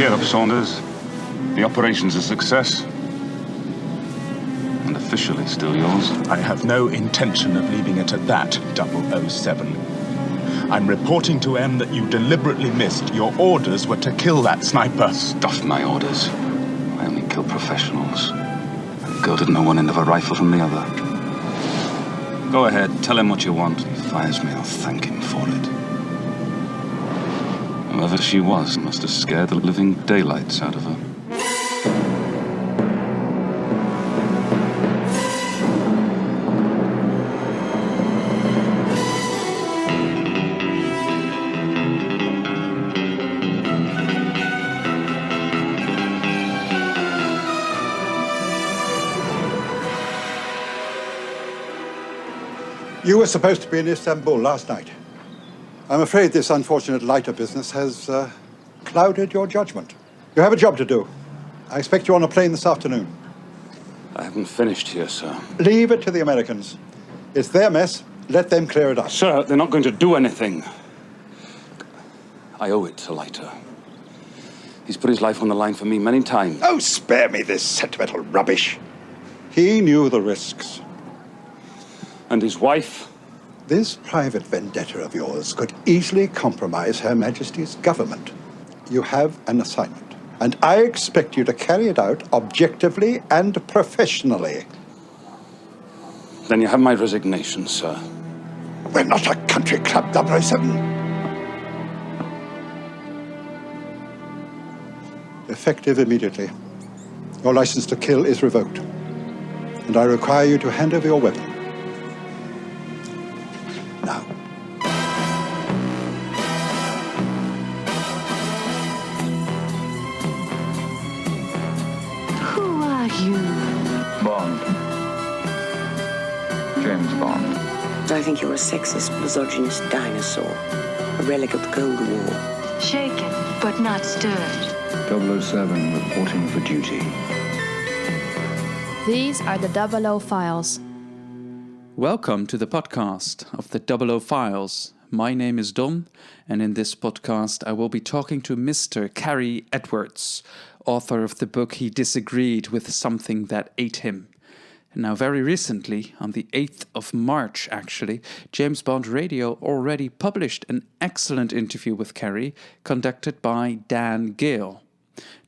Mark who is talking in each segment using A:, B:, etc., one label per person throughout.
A: Cheer up, Saunders. The operation's a success. And officially still yours.
B: I have no intention of leaving it at that, 007. I'm reporting to M that you deliberately missed. Your orders were to kill that sniper.
A: Stuff my orders. I only kill professionals. That girl didn't know one end of a rifle from the other. Go ahead, tell him what you want. If he fires me, I'll thank him for it. Whoever she was must have scared the living daylights out of her.
C: You were supposed to be in Istanbul last night. I'm afraid this unfortunate lighter business has clouded your judgment. You have a job to do. I expect you on a plane this afternoon.
A: I haven't finished here, sir.
C: Leave it to the Americans. It's their mess. Let them clear it up.
A: Sir, they're not going to do anything. I owe it to Leiter. He's put his life on the line for me many times.
C: Oh, spare me this sentimental rubbish. He knew the risks.
A: And his wife?
C: This private vendetta of yours could easily compromise Her Majesty's government. You have an assignment, and I expect you to carry it out objectively and professionally.
A: Then you have my resignation, sir.
C: We're not a country club, 007. Effective immediately. Your license to kill is revoked, and I require you to hand over your weapon. Now.
D: Who are you?
E: Bond. James Bond.
F: I think you're a sexist, misogynist dinosaur. A relic of the Cold War.
D: Shaken, but not stirred.
E: 007 reporting for duty.
G: These are the 00 Files.
H: Welcome to the podcast of the 00 Files. My name is Don, and in this podcast I will be talking to Mr. Cary Edwards, author of the book He Disagreed with Something That Ate Him. Now, very recently, on the 8th of March actually, James Bond Radio already published an excellent interview with Cary, conducted by Dan Gale.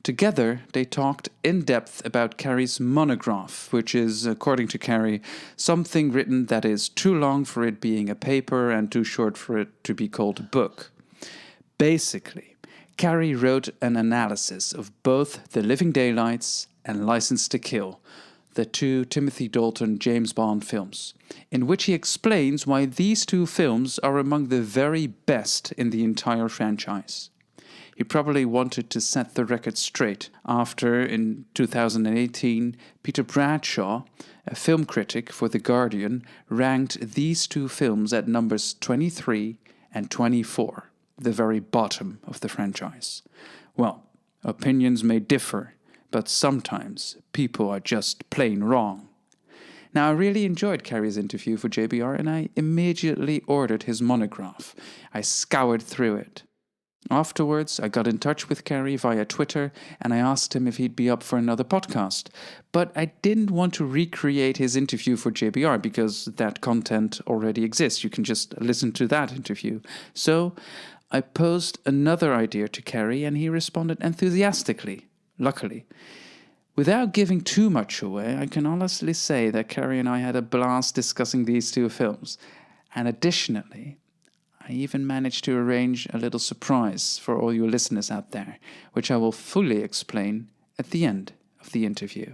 H: Together, they talked in depth about Cary's monograph, which is, according to Cary, something written that is too long for it being a paper and too short for it to be called a book. Basically, Cary wrote an analysis of both The Living Daylights and License to Kill, the two Timothy Dalton James Bond films, in which he explains why these two films are among the very best in the entire franchise. He probably wanted to set the record straight after, in 2018, Peter Bradshaw, a film critic for The Guardian, ranked these two films at numbers 23 and 24, the very bottom of the franchise. Well, opinions may differ, but sometimes people are just plain wrong. Now, I really enjoyed Cary's interview for JBR, and I immediately ordered his monograph. I scoured through it. Afterwards, I got in touch with Cary via Twitter, and I asked him if he'd be up for another podcast. But I didn't want to recreate his interview for JBR, because that content already exists. You can just listen to that interview. So I posed another idea to Cary, and he responded enthusiastically, luckily. Without giving too much away, I can honestly say that Cary and I had a blast discussing these two films. And additionally, I even managed to arrange a little surprise for all you listeners out there, which I will fully explain at the end of the interview.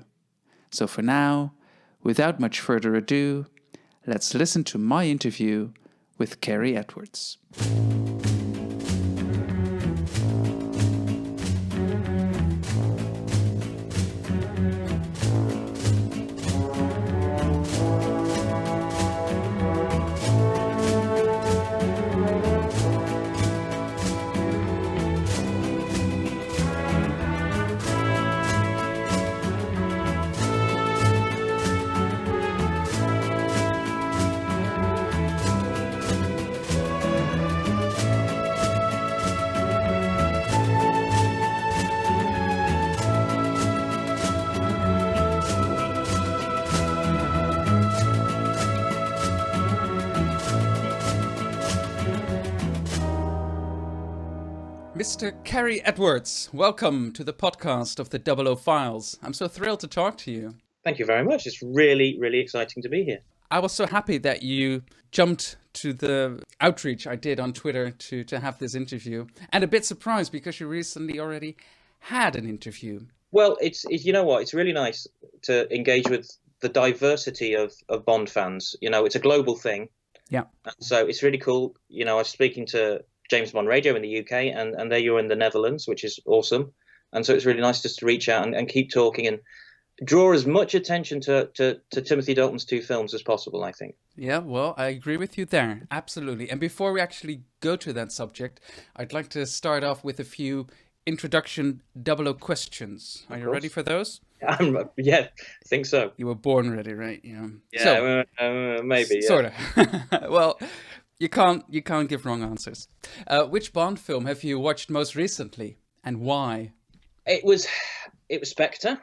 H: So for now, without much further ado, let's listen to my interview with Cary Edwards. Mr. Cary Edwards, welcome to the podcast of the Double O Files. I'm so thrilled to talk to you.
I: Thank you very much. It's really, really exciting to be here.
H: I was so happy that you jumped to the outreach I did on Twitter to have this interview, and a bit surprised because you recently already had an interview.
I: Well, it's you know what? It's really nice to engage with the diversity of Bond fans. You know, it's a global thing.
H: Yeah.
I: So it's really cool. You know, I was speaking to James Bond Radio in the UK, and there you're in the Netherlands, which is awesome. And so it's really nice just to reach out and keep talking and draw as much attention to Timothy Dalton's two films as possible, I think.
H: Yeah, well, I agree with you there. Absolutely. And before we actually go to that subject, I'd like to start off with a few introduction 00 questions. Are you ready for those?
I: Yeah, I think so.
H: You were born ready, right? Yeah,
I: maybe. Yeah.
H: Sort of. Well, you can't give wrong answers. Which Bond film have you watched most recently, and why?
I: It was Spectre,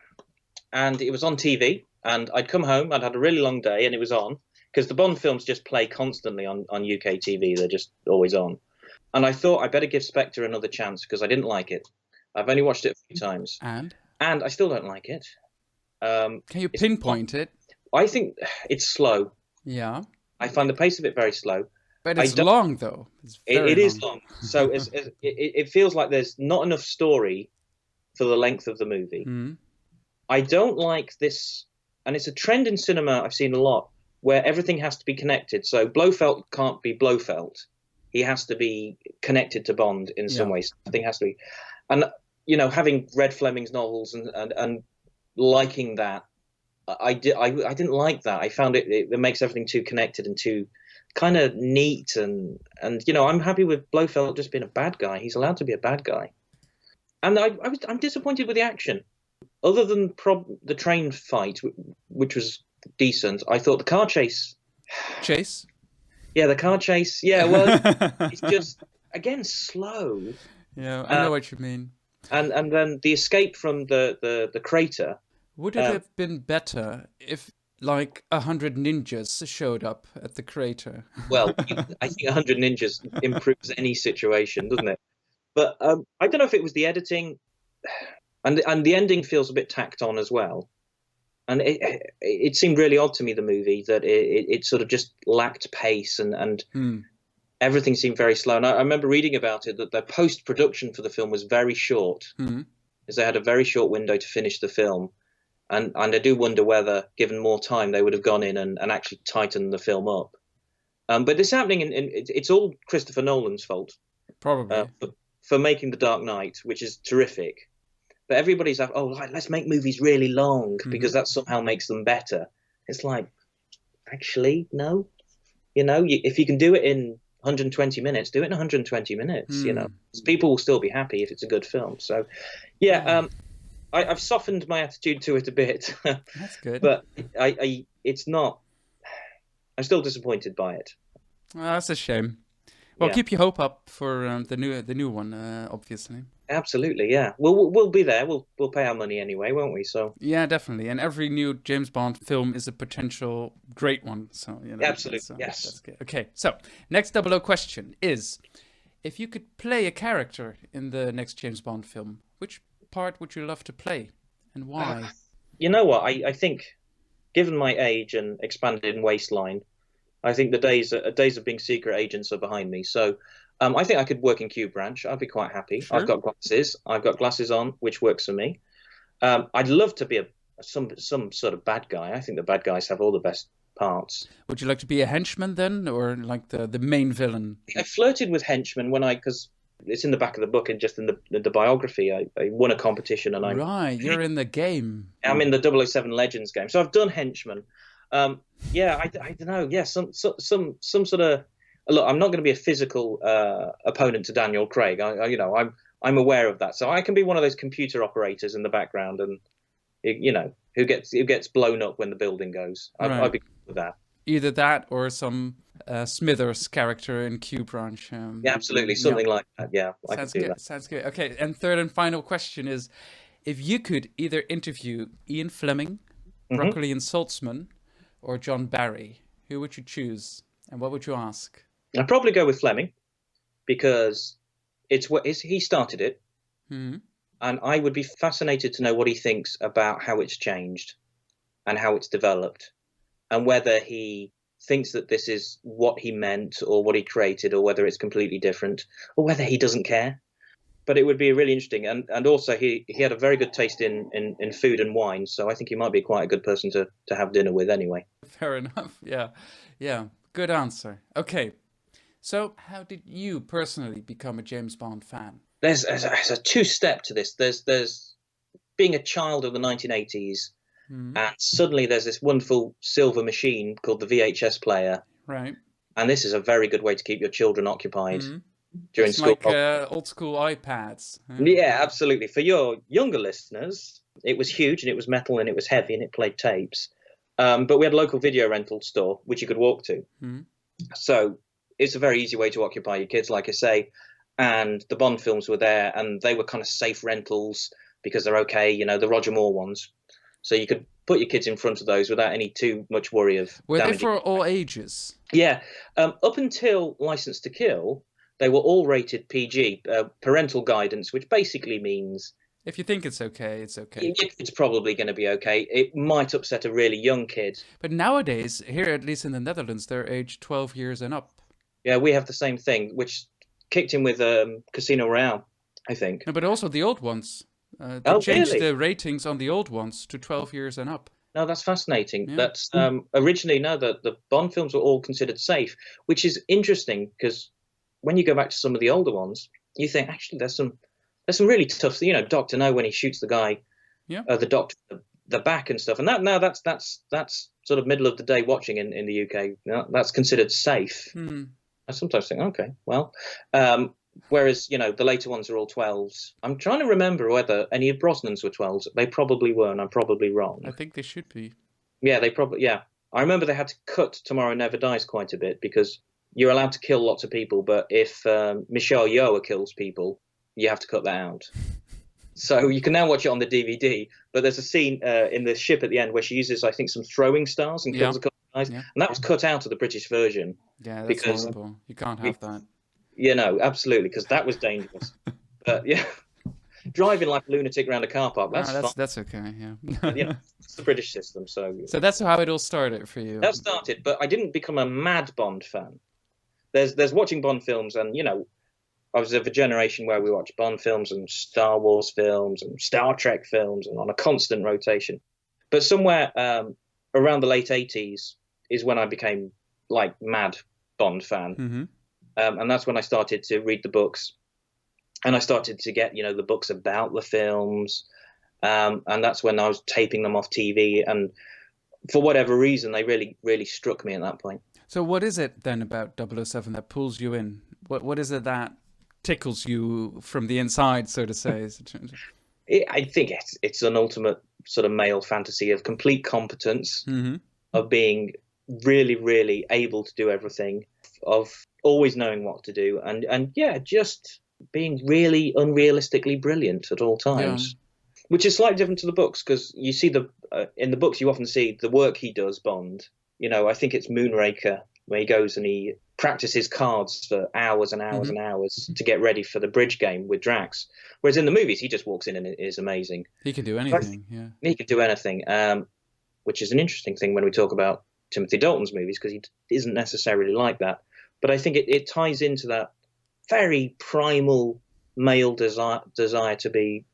I: and it was on TV. And I'd come home, I'd had a really long day, and it was on because the Bond films just play constantly on UK TV. They're just always on. And I thought I better give Spectre another chance because I didn't like it. I've only watched it a few times. And I still don't like it.
H: Can you pinpoint it?
I: I think it's slow.
H: Yeah.
I: I find the pace of it very slow.
H: But it's long, though.
I: It is long. So it feels like there's not enough story for the length of the movie.
H: Mm.
I: I don't like this, and it's a trend in cinema I've seen a lot, where everything has to be connected. So Blofeld can't be Blofeld. He has to be connected to Bond in some ways. Something has to be. And, you know, having read Fleming's novels and liking that, I didn't like that. I found it makes everything too connected and too kind of neat. And you know, I'm happy with Blofeld just being a bad guy. He's allowed to be a bad guy. And I'm disappointed with the action. Other than the train fight, which was decent, I thought the car chase. Yeah, the car chase. Yeah, well, it's just, again, slow.
H: Yeah, I know what you mean.
I: And then the escape from the crater.
H: Would it have been better if, like, 100 ninjas showed up at the crater?
I: Well, I think 100 ninjas improves any situation, doesn't it? But I don't know if it was the editing, and the ending feels a bit tacked on as well. And it seemed really odd to me, the movie, that it sort of just lacked pace and everything seemed very slow. And I remember reading about it, that the post-production for the film was very short, because they had a very short window to finish the film. And I do wonder whether, given more time, they would have gone in and actually tightened the film up. But it's happening, and it's all Christopher Nolan's fault.
H: Probably.
I: For making The Dark Knight, which is terrific. But everybody's like, oh, let's make movies really long because that somehow makes them better. It's like, actually, no. You know, if you can do it in 120 minutes, do it in 120 minutes, you know. People will still be happy if it's a good film. So, yeah, I've softened my attitude to it a bit.
H: That's good.
I: But it's not, I'm still disappointed by it.
H: Well, that's a shame. Well, keep your hope up for the new one, obviously.
I: Absolutely, yeah. We'll be there. We'll pay our money anyway, won't we? So
H: yeah, definitely. And every new James Bond film is a potential great one. So you know,
I: absolutely, yes.
H: That's good. Okay, so next 00 question is: if you could play a character in the next James Bond film, which part would you love to play, and why?
I: You know what? I think, given my age and expanded waistline, I think the days of being secret agents are behind me. So I think I could work in Q Branch. I'd be quite happy. Sure. I've got glasses on, which works for me. I'd love to be some sort of bad guy. I think the bad guys have all the best parts.
H: Would you like to be a henchman then, or like the main villain?
I: I flirted with henchman because it's in the back of the book and just in the biography. I won a competition and
H: you're in the game.
I: I'm in the 007 Legends game. So I've done henchman. Yeah, I don't know. Yeah, some sort of look. I'm not going to be a physical opponent to Daniel Craig. I'm aware of that. So I can be one of those computer operators in the background, and you know, who gets blown up when the building goes. I'd be cool with that.
H: Either that or some Smithers character in Q Branch.
I: Yeah, absolutely, something like that. Yeah, I
H: sounds
I: can do
H: good.
I: that.
H: Sounds good. Okay, and third and final question is: if you could either interview Ian Fleming, Broccoli and Saltzman, or John Barry, who would you choose, and what would you ask?
I: I'd probably go with Fleming because he started it,
H: Mhm.
I: and I would be fascinated to know what he thinks about how it's changed and how it's developed, and whether he thinks that this is what he meant or what he created, or whether it's completely different, or whether he doesn't care. But it would be really interesting, and also he had a very good taste in food and wine, so I think he might be quite a good person to have dinner with anyway.
H: Fair enough. Yeah. Yeah. Good answer. Okay. So, how did you personally become a James Bond fan?
I: There's a two-step to this. There's being a child of the 1980s,
H: Mhm.
I: and suddenly there's this wonderful silver machine called the VHS player,
H: Right.
I: and this is a very good way to keep your children occupied
H: Mhm.
I: during
H: It's
I: school.
H: like old school iPads.
I: Yeah, absolutely. For your younger listeners, it was huge, and it was metal, and it was heavy, and it played tapes. But we had a local video rental store which you could walk to.
H: Mhm.
I: So it's a very easy way to occupy your kids, like I say. And the Bond films were there, and they were kind of safe rentals because they're okay, the Roger Moore ones. So you could put your kids in front of those without any too much worry of
H: Were they
I: damaging.
H: for all ages?
I: Yeah, up until License to Kill, they were all rated PG, parental guidance, which basically means
H: If you think it's okay, it's okay.
I: it's probably going to be okay. It might upset a really young kid.
H: But nowadays, here at least in the Netherlands, they're aged 12 years and up.
I: Yeah, we have the same thing, which kicked in with Casino Royale, I think.
H: No, but also the old ones. They
I: Oh,
H: changed
I: really?
H: the ratings on the old ones to 12 years and up.
I: No, that's fascinating.
H: Yeah.
I: That's originally the Bond films were all considered safe, which is interesting because when you go back to some of the older ones, you think actually there's some really tough. Doctor No when he shoots the guy,
H: Yeah.
I: the doctor the back and stuff, and that's sort of middle of the day watching in the UK. That's considered safe.
H: Hmm.
I: I sometimes think, okay, well, whereas the later ones are all 12s. I'm trying to remember whether any of Brosnan's were 12s. They probably were, and I'm probably wrong.
H: I think they should be.
I: Yeah, they probably. Yeah, I remember they had to cut Tomorrow Never Dies quite a bit because you're allowed to kill lots of people, but if Michelle Yeoh kills people, you have to cut that out. So you can now watch it on the DVD, but there's a scene in the ship at the end where she uses, I think, some throwing stars and kills a couple of guys,
H: Yeah.
I: and that was cut out of the British version.
H: Yeah, that's
I: Because-
H: horrible. You can't have that.
I: Absolutely, because that was dangerous. But yeah, driving like a lunatic around a car park, that's fine.
H: That's okay, yeah.
I: It's the British system, so
H: So that's how it all started for you.
I: that started. But I didn't become a mad Bond fan. There's watching Bond films, and I was of a generation where we watched Bond films and Star Wars films and Star Trek films, and on a constant rotation. But somewhere around the late 80s is when I became like mad Bond fan.
H: Mm-hmm.
I: And that's when I started to read the books, and I started to get the books about the films, and that's when I was taping them off TV, and for whatever reason they really struck me at that point.
H: So what is it then about 007 that pulls you in? What is it that tickles you from the inside, so to say?
I: I think it's an ultimate sort of male fantasy of complete competence,
H: Mm-hmm.
I: of being really able to do everything, of always knowing what to do, and just being really unrealistically brilliant at all times. Which is slightly different to the books, because you see in the books you often see the work he does, Bond. I think it's Moonraker where he goes and he practices cards for hours and hours and hours to get ready for the bridge game with Drax. Whereas in the movies he just walks in and it is amazing.
H: He can do anything, yeah.
I: He can do anything, which is an interesting thing when we talk about Timothy Dalton's movies, because he isn't necessarily like that. But I think it ties into that very primal male desire to be,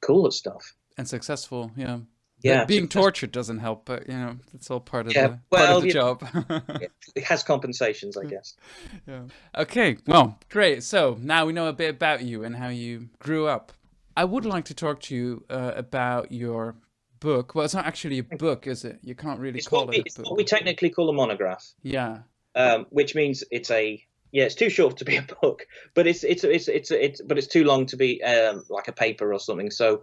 I: cool at stuff.
H: And successful, yeah.
I: Yeah,
H: But being
I: success-
H: tortured doesn't help, but that's all part of
I: Yeah,
H: the
I: well,
H: job.
I: It has compensations, I guess.
H: Yeah. Okay, well, great. So now we know a bit about you and how you grew up. I would like to talk to you about your book. Well, it's not actually a book, is it? You can't really call it a
I: It's
H: book.
I: what we technically call a monograph,
H: Yeah.
I: which means it's too short to be a book, but it's too long to be like a paper or something. So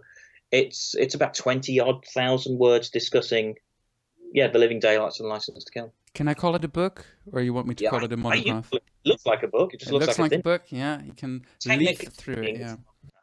I: it's about 20-odd thousand words discussing, the Living Daylights and License to Kill.
H: Can I call it a book, or you want me to call it a monograph?
I: It looks like a book. It just
H: It looks like
I: a
H: a book, yeah. You can leaf
I: Technically
H: through it, yeah.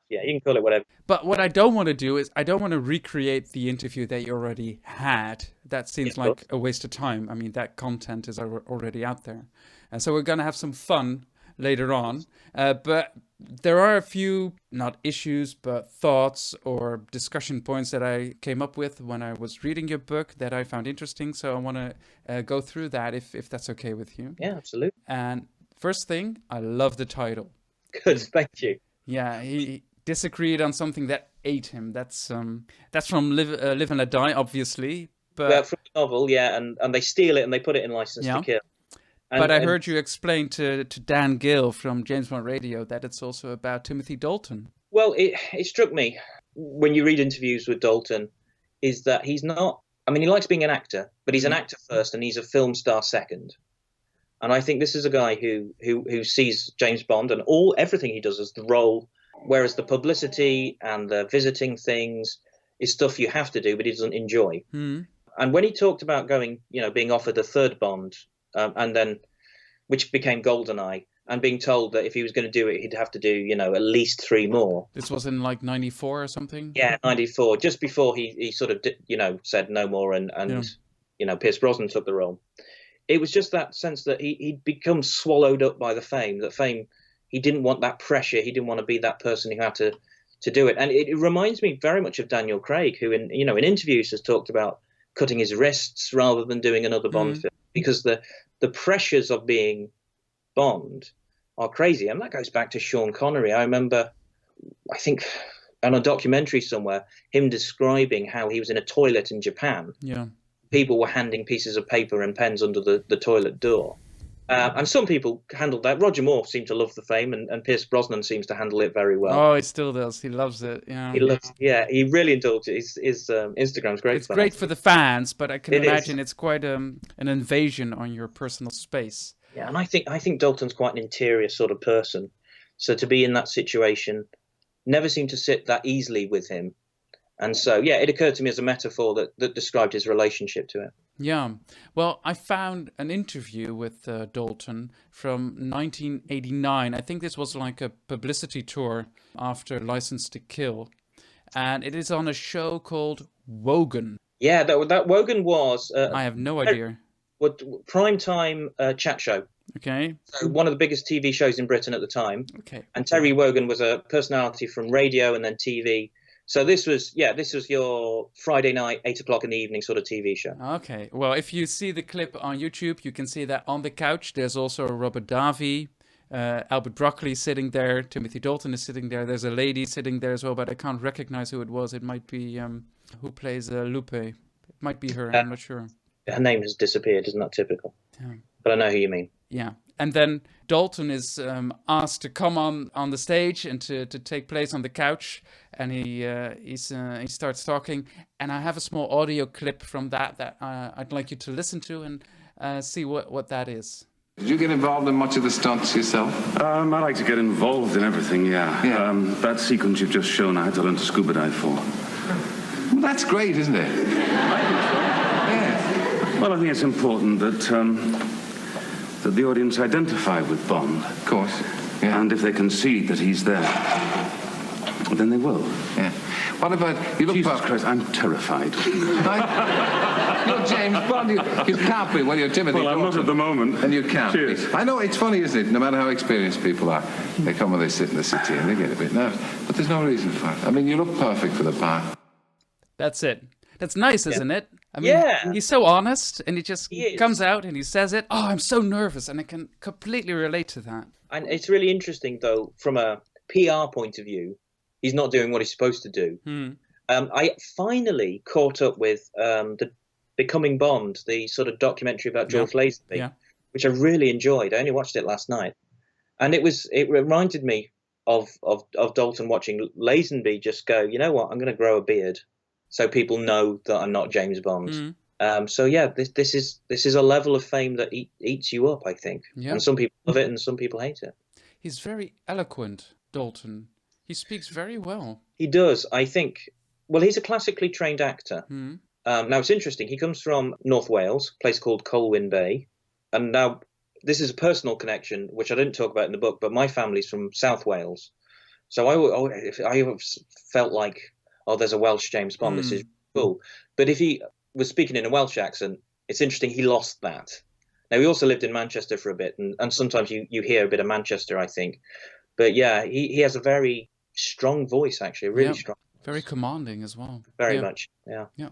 I: Yeah, you can call it whatever.
H: But what I don't want to do is I don't want to recreate the interview that you already had. That seems like a waste of time. I mean, that content is already out there. And so we're going to have some fun later on. But there are a few, not issues, but thoughts or discussion points that I came up with when I was reading your book that I found interesting. So I want to go through that if that's okay with you.
I: Yeah, absolutely.
H: And first thing, I love the title.
I: Good, thank you.
H: Yeah, he disagreed on something that ate him. That's from Live and Let Die, obviously. But
I: From the novel, yeah, and they steal it and they put it in License to Kill.
H: But I heard you explain to Dan Gill from James Bond Radio that it's also about Timothy Dalton.
I: Well, it struck me when you read interviews with Dalton is that he's not. I mean, he likes being an actor, but he's an actor first, and he's a film star second. And I think this is a guy who sees James Bond and everything he does as the role, whereas the publicity and the visiting things is stuff you have to do, but he doesn't enjoy. And when he talked about going, being offered a third Bond, and then which became GoldenEye, and being told that if he was going to do it, he'd have to do, at least 3 more.
H: This was in like 94 or something?
I: Yeah, 94, just before he sort of, said no more and Pierce Brosnan took the role. It was just that sense that he'd become swallowed up by the fame, he didn't want that pressure. He didn't want to be that person who had to do it. And it reminds me very much of Daniel Craig, who in interviews has talked about cutting his wrists rather than doing another Bond film, because the pressures of being Bond are crazy. And that goes back to Sean Connery. I remember, I think on a documentary somewhere, him describing how he was in a toilet in Japan.
H: Yeah.
I: People were handing pieces of paper and pens under the toilet door. And some people handled that. Roger Moore seemed to love the fame, and Pierce Brosnan seems to handle it very well.
H: Oh, he still does. He loves it. Yeah,
I: he really indulges. His Instagram's great.
H: It's great for the fans, but I can imagine it's quite an invasion on your personal space.
I: Yeah, and I think Dalton's quite an interior sort of person. So to be in that situation never seemed to sit that easily with him. And so, yeah, it occurred to me as a metaphor that described his relationship to it.
H: Yeah. Well, I found an interview with Dalton from 1989. I think this was like a publicity tour after License to Kill. And it is on a show called Wogan.
I: Yeah, that Wogan was...
H: I have no idea.
I: Primetime chat show.
H: Okay.
I: So one of the biggest TV shows in Britain at the time.
H: Okay.
I: And Terry Wogan was a personality from radio and then TV. So this was your Friday night, 8:00 in the evening sort of TV show.
H: Okay. Well, if you see the clip on YouTube, you can see that on the couch, there's also Robert Davi, Albert Broccoli sitting there, Timothy Dalton is sitting there. There's a lady sitting there as well, but I can't recognize who it was. It might be who plays Lupe. It might be her. I'm not sure.
I: Her name has disappeared. Isn't that typical?
H: Yeah.
I: But I know who you mean.
H: Yeah. And then Dalton is asked to come on the stage and to take place on the couch, and he starts talking. And I have a small audio clip from that I'd like you to listen to and see what that is.
J: Did you get involved in much of the stunts yourself?
A: I like to get involved in everything, yeah. That sequence you've just shown, I had to learn to scuba dive for.
J: Well, that's great, isn't it? Yeah.
A: Well, I think it's important that the audience identify with Bond.
J: Of course. Yeah.
A: And if they can see that he's there, then they will.
J: Yeah. What about... You look
A: Jesus Christ, I'm terrified.
J: You're James Bond. You can't be when you're Timothy
A: Well, I'm
J: Dalton.
A: not at the moment.
J: And you can't
A: Cheers.
J: be. I know, it's funny, isn't it? No matter how experienced people are, they come and they sit in the city and they get a bit nervous. But there's no reason for it. I mean, you look perfect for the part.
H: That's it. That's nice, isn't it? I mean, he's so honest, and he comes out and he says it. Oh, I'm so nervous, and I can completely relate to that.
I: And it's really interesting, though, from a PR point of view, he's not doing what he's supposed to do. I finally caught up with the Becoming Bond, the sort of documentary about George Lazenby, which I really enjoyed. I only watched it last night, and it reminded me of Dalton watching Lazenby just go, you know what, I'm going to grow a beard so people know that I'm not James Bond. So yeah, this is a level of fame that eats you up, I think. Yeah. And some people love it and some people hate it.
H: He's very eloquent, Dalton. He speaks very well.
I: He does, I think. Well, he's a classically trained actor. Now, it's interesting. He comes from North Wales, a place called Colwyn Bay. And now, this is a personal connection, which I didn't talk about in the book, but my family's from South Wales. So I felt like, oh, there's a Welsh James Bond. This is cool. But if he was speaking in a Welsh accent, it's interesting. He lost that. Now, he also lived in Manchester for a bit, and sometimes you hear a bit of Manchester, I think. But yeah, he has a very strong voice, actually, a really strong voice.
H: Very commanding as well.
I: Very much, yeah.
H: Yeah.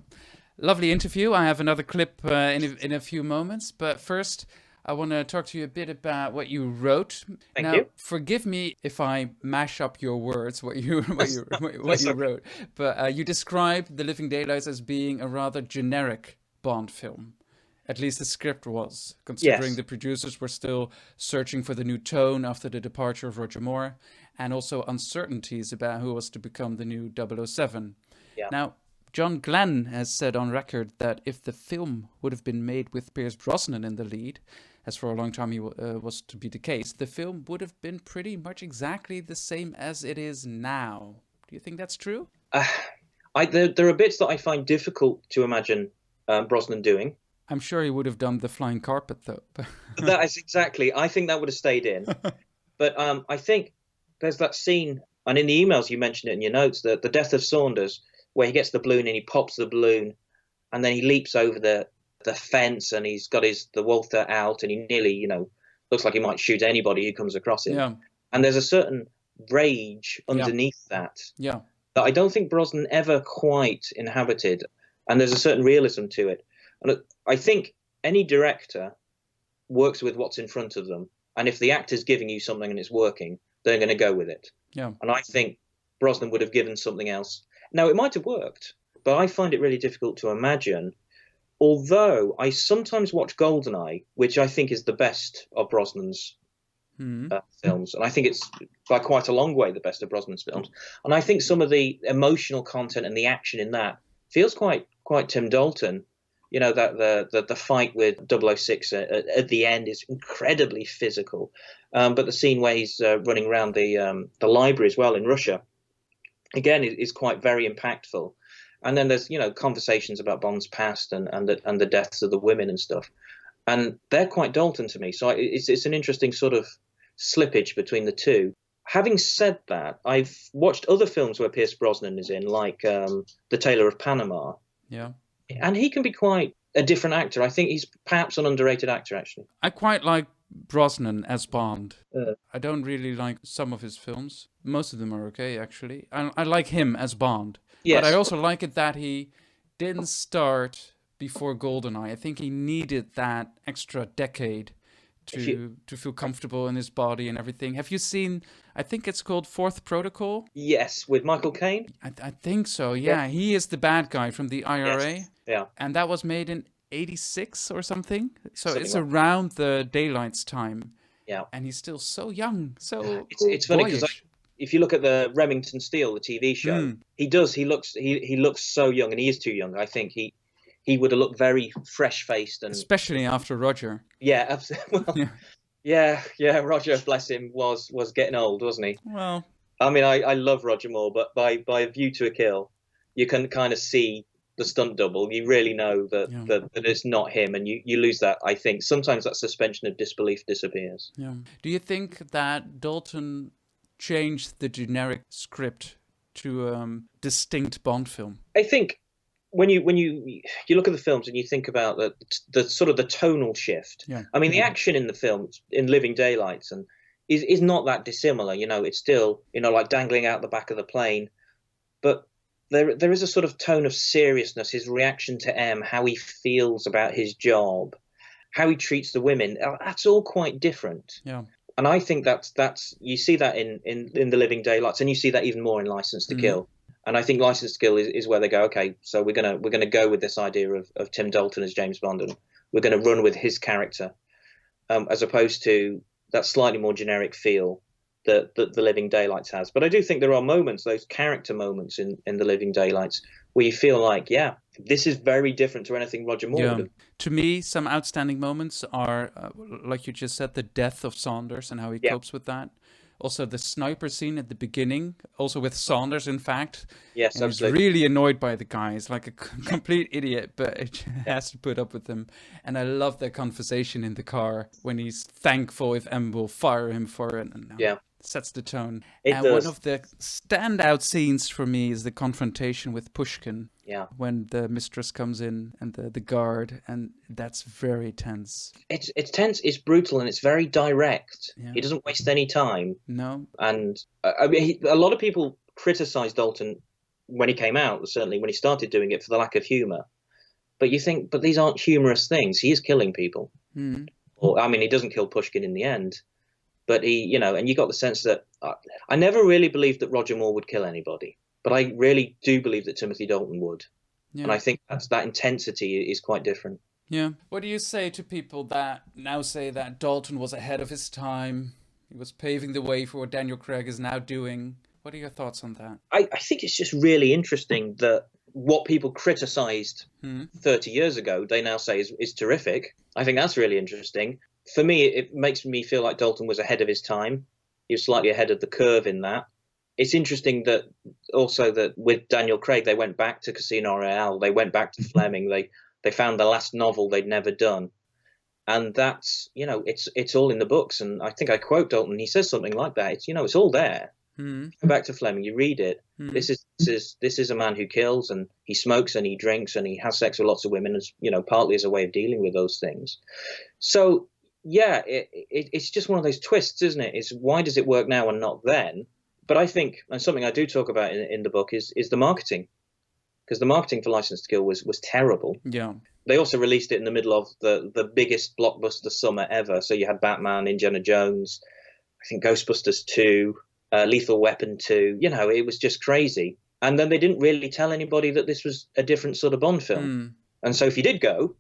H: Lovely interview. I have another clip in a few moments, but first I want to talk to you a bit about what you wrote.
I: Thank you.
H: Forgive me if I mash up your words, what you wrote, but you described The Living Daylights as being a rather generic Bond film. At least the script was, considering the producers were still searching for the new tone after the departure of Roger Moore, and also uncertainties about who was to become the new 007.
I: Yeah.
H: Now, John Glenn has said on record that if the film would have been made with Pierce Brosnan in the lead, as for a long time he was to be the case, the film would have been pretty much exactly the same as it is now. Do you think that's true?
I: There are bits that I find difficult to imagine Brosnan doing.
H: I'm sure he would have done the flying carpet, though.
I: That is exactly. I think that would have stayed in. But I think there's that scene, and in the emails you mentioned it in your notes, the death of Saunders, where he gets the balloon and he pops the balloon, and then he leaps over the fence, and he's got the Walther out, and he nearly, looks like he might shoot anybody who comes across him.
H: Yeah.
I: And there's a certain rage underneath that I don't think Brosnan ever quite inhabited, and there's a certain realism to it. And I think any director works with what's in front of them, and if the actor's giving you something and it's working, they're going to go with it.
H: Yeah.
I: And I think Brosnan would have given something else. Now, it might have worked, but I find it really difficult to imagine. Although I sometimes watch GoldenEye, which I think is the best of Brosnan's films, and I think it's by quite a long way the best of Brosnan's films. And I think some of the emotional content and the action in that feels quite Tim Dalton. That the fight with 006 at the end is incredibly physical, but the scene where he's running around the library as well in Russia, again, is quite very impactful. And then there's conversations about Bond's past and the deaths of the women and stuff, and they're quite Dalton to me. So it's an interesting sort of slippage between the two. Having said that, I've watched other films where Pierce Brosnan is in, like The Tailor of Panama.
H: Yeah.
I: And he can be quite a different actor. I think he's perhaps an underrated actor, actually.
H: I quite like Brosnan as Bond. I don't really like some of his films. Most of them are okay, actually. I like him as Bond.
I: Yes.
H: But I also like it that he didn't start before GoldenEye. I think he needed that extra decade to feel comfortable in his body and everything. Have you seen, I think it's called Fourth Protocol?
I: Yes, with Michael Caine?
H: I think so, yeah. He is the bad guy from the IRA.
I: Yes. Yeah.
H: And that was made in 86 or something. So
I: Something
H: it's
I: like
H: around the Daylight's time.
I: Yeah.
H: And he's still so young, so
I: It's funny because
H: boyish.
I: if you look at the Remington Steele, the TV show, he looks so young, and he is too young. I think he would have looked very fresh-faced, and
H: especially after Roger.
I: Yeah, absolutely. Well, yeah. Roger, bless him, was getting old, wasn't he?
H: Well,
I: I mean, I love Roger Moore, but by A View to a Kill, you can kind of see the stunt double. You really know that it's not him, and you lose that. I think sometimes that suspension of disbelief disappears.
H: Yeah. Do you think that Dalton changed the generic script to a distinct Bond film?
I: I think when you look at the films and you think about the sort of the tonal shift.
H: Yeah.
I: I mean, the action in the film in Living Daylights and is not that dissimilar. It's still like dangling out the back of the plane, but there is a sort of tone of seriousness. His reaction to M, how he feels about his job, how he treats the women. That's all quite different.
H: Yeah.
I: And I think that's you see that in The Living Daylights, and you see that even more in License to Kill. And I think License to Kill is where they go, okay, so we're gonna go with this idea of Tim Dalton as James Bond, and we're gonna run with his character, as opposed to that slightly more generic feel that The Living Daylights has. But I do think there are moments, those character moments in The Living Daylights, where you feel like, yeah, this is very different to anything Roger Moore would have.
H: To me, some outstanding moments are, like you just said, the death of Saunders and how he copes with that. Also, the sniper scene at the beginning, also with Saunders, in fact.
I: Yes,
H: and
I: absolutely.
H: He's really annoyed by the guy. He's like a complete idiot, but it has to put up with him. And I love their conversation in the car when he's thankful if M will fire him for it. And sets the tone.
I: It
H: And
I: does.
H: one of the standout scenes for me is the confrontation with Pushkin.
I: Yeah.
H: When the mistress comes in and the guard, and that's very tense.
I: It's tense, it's brutal, and it's very direct.
H: Yeah.
I: He doesn't waste any time.
H: No.
I: And I mean, a lot of people criticized Dalton when he came out, certainly when he started doing it, for the lack of humor. But you think, but these aren't humorous things. He is killing people. Or, I mean, he doesn't kill Pushkin in the end, but he, you know, and you got the sense that I never really believed that Roger Moore would kill anybody, but I really do believe that Timothy Dalton would.
H: Yeah.
I: And I think that intensity is quite different.
H: Yeah. What do you say to people that now say that Dalton was ahead of his time? He was paving the way for what Daniel Craig is now doing. What are your thoughts on that?
I: I think it's just really interesting that what people criticized 30 years ago, they now say is terrific. I think that's really interesting. For me, it makes me feel like Dalton was ahead of his time. He was slightly ahead of the curve in that. It's interesting that also that with Daniel Craig, they went back to Casino Royale. They went back to Fleming. They found the last novel they'd never done. And that's, you know, it's all in the books. And I think I quote Dalton. He says something like that. It's, you know, it's all there. Go back to Fleming, you read it. This is a man who kills, and he smokes and he drinks and he has sex with lots of women, as you know, partly as a way of dealing with those things. So yeah, it's just one of those twists, isn't it? It's why does it work now and not then? But I think, and something I do talk about in the book is the marketing, because the marketing for License to Kill was terrible.
H: Yeah.
I: They also released it in the middle of the biggest blockbuster summer ever. So you had Batman, Indiana Jones, I think Ghostbusters 2. Lethal Weapon 2, you know, it was just crazy. And then they didn't really tell anybody that this was a different sort of Bond film. And so if you did go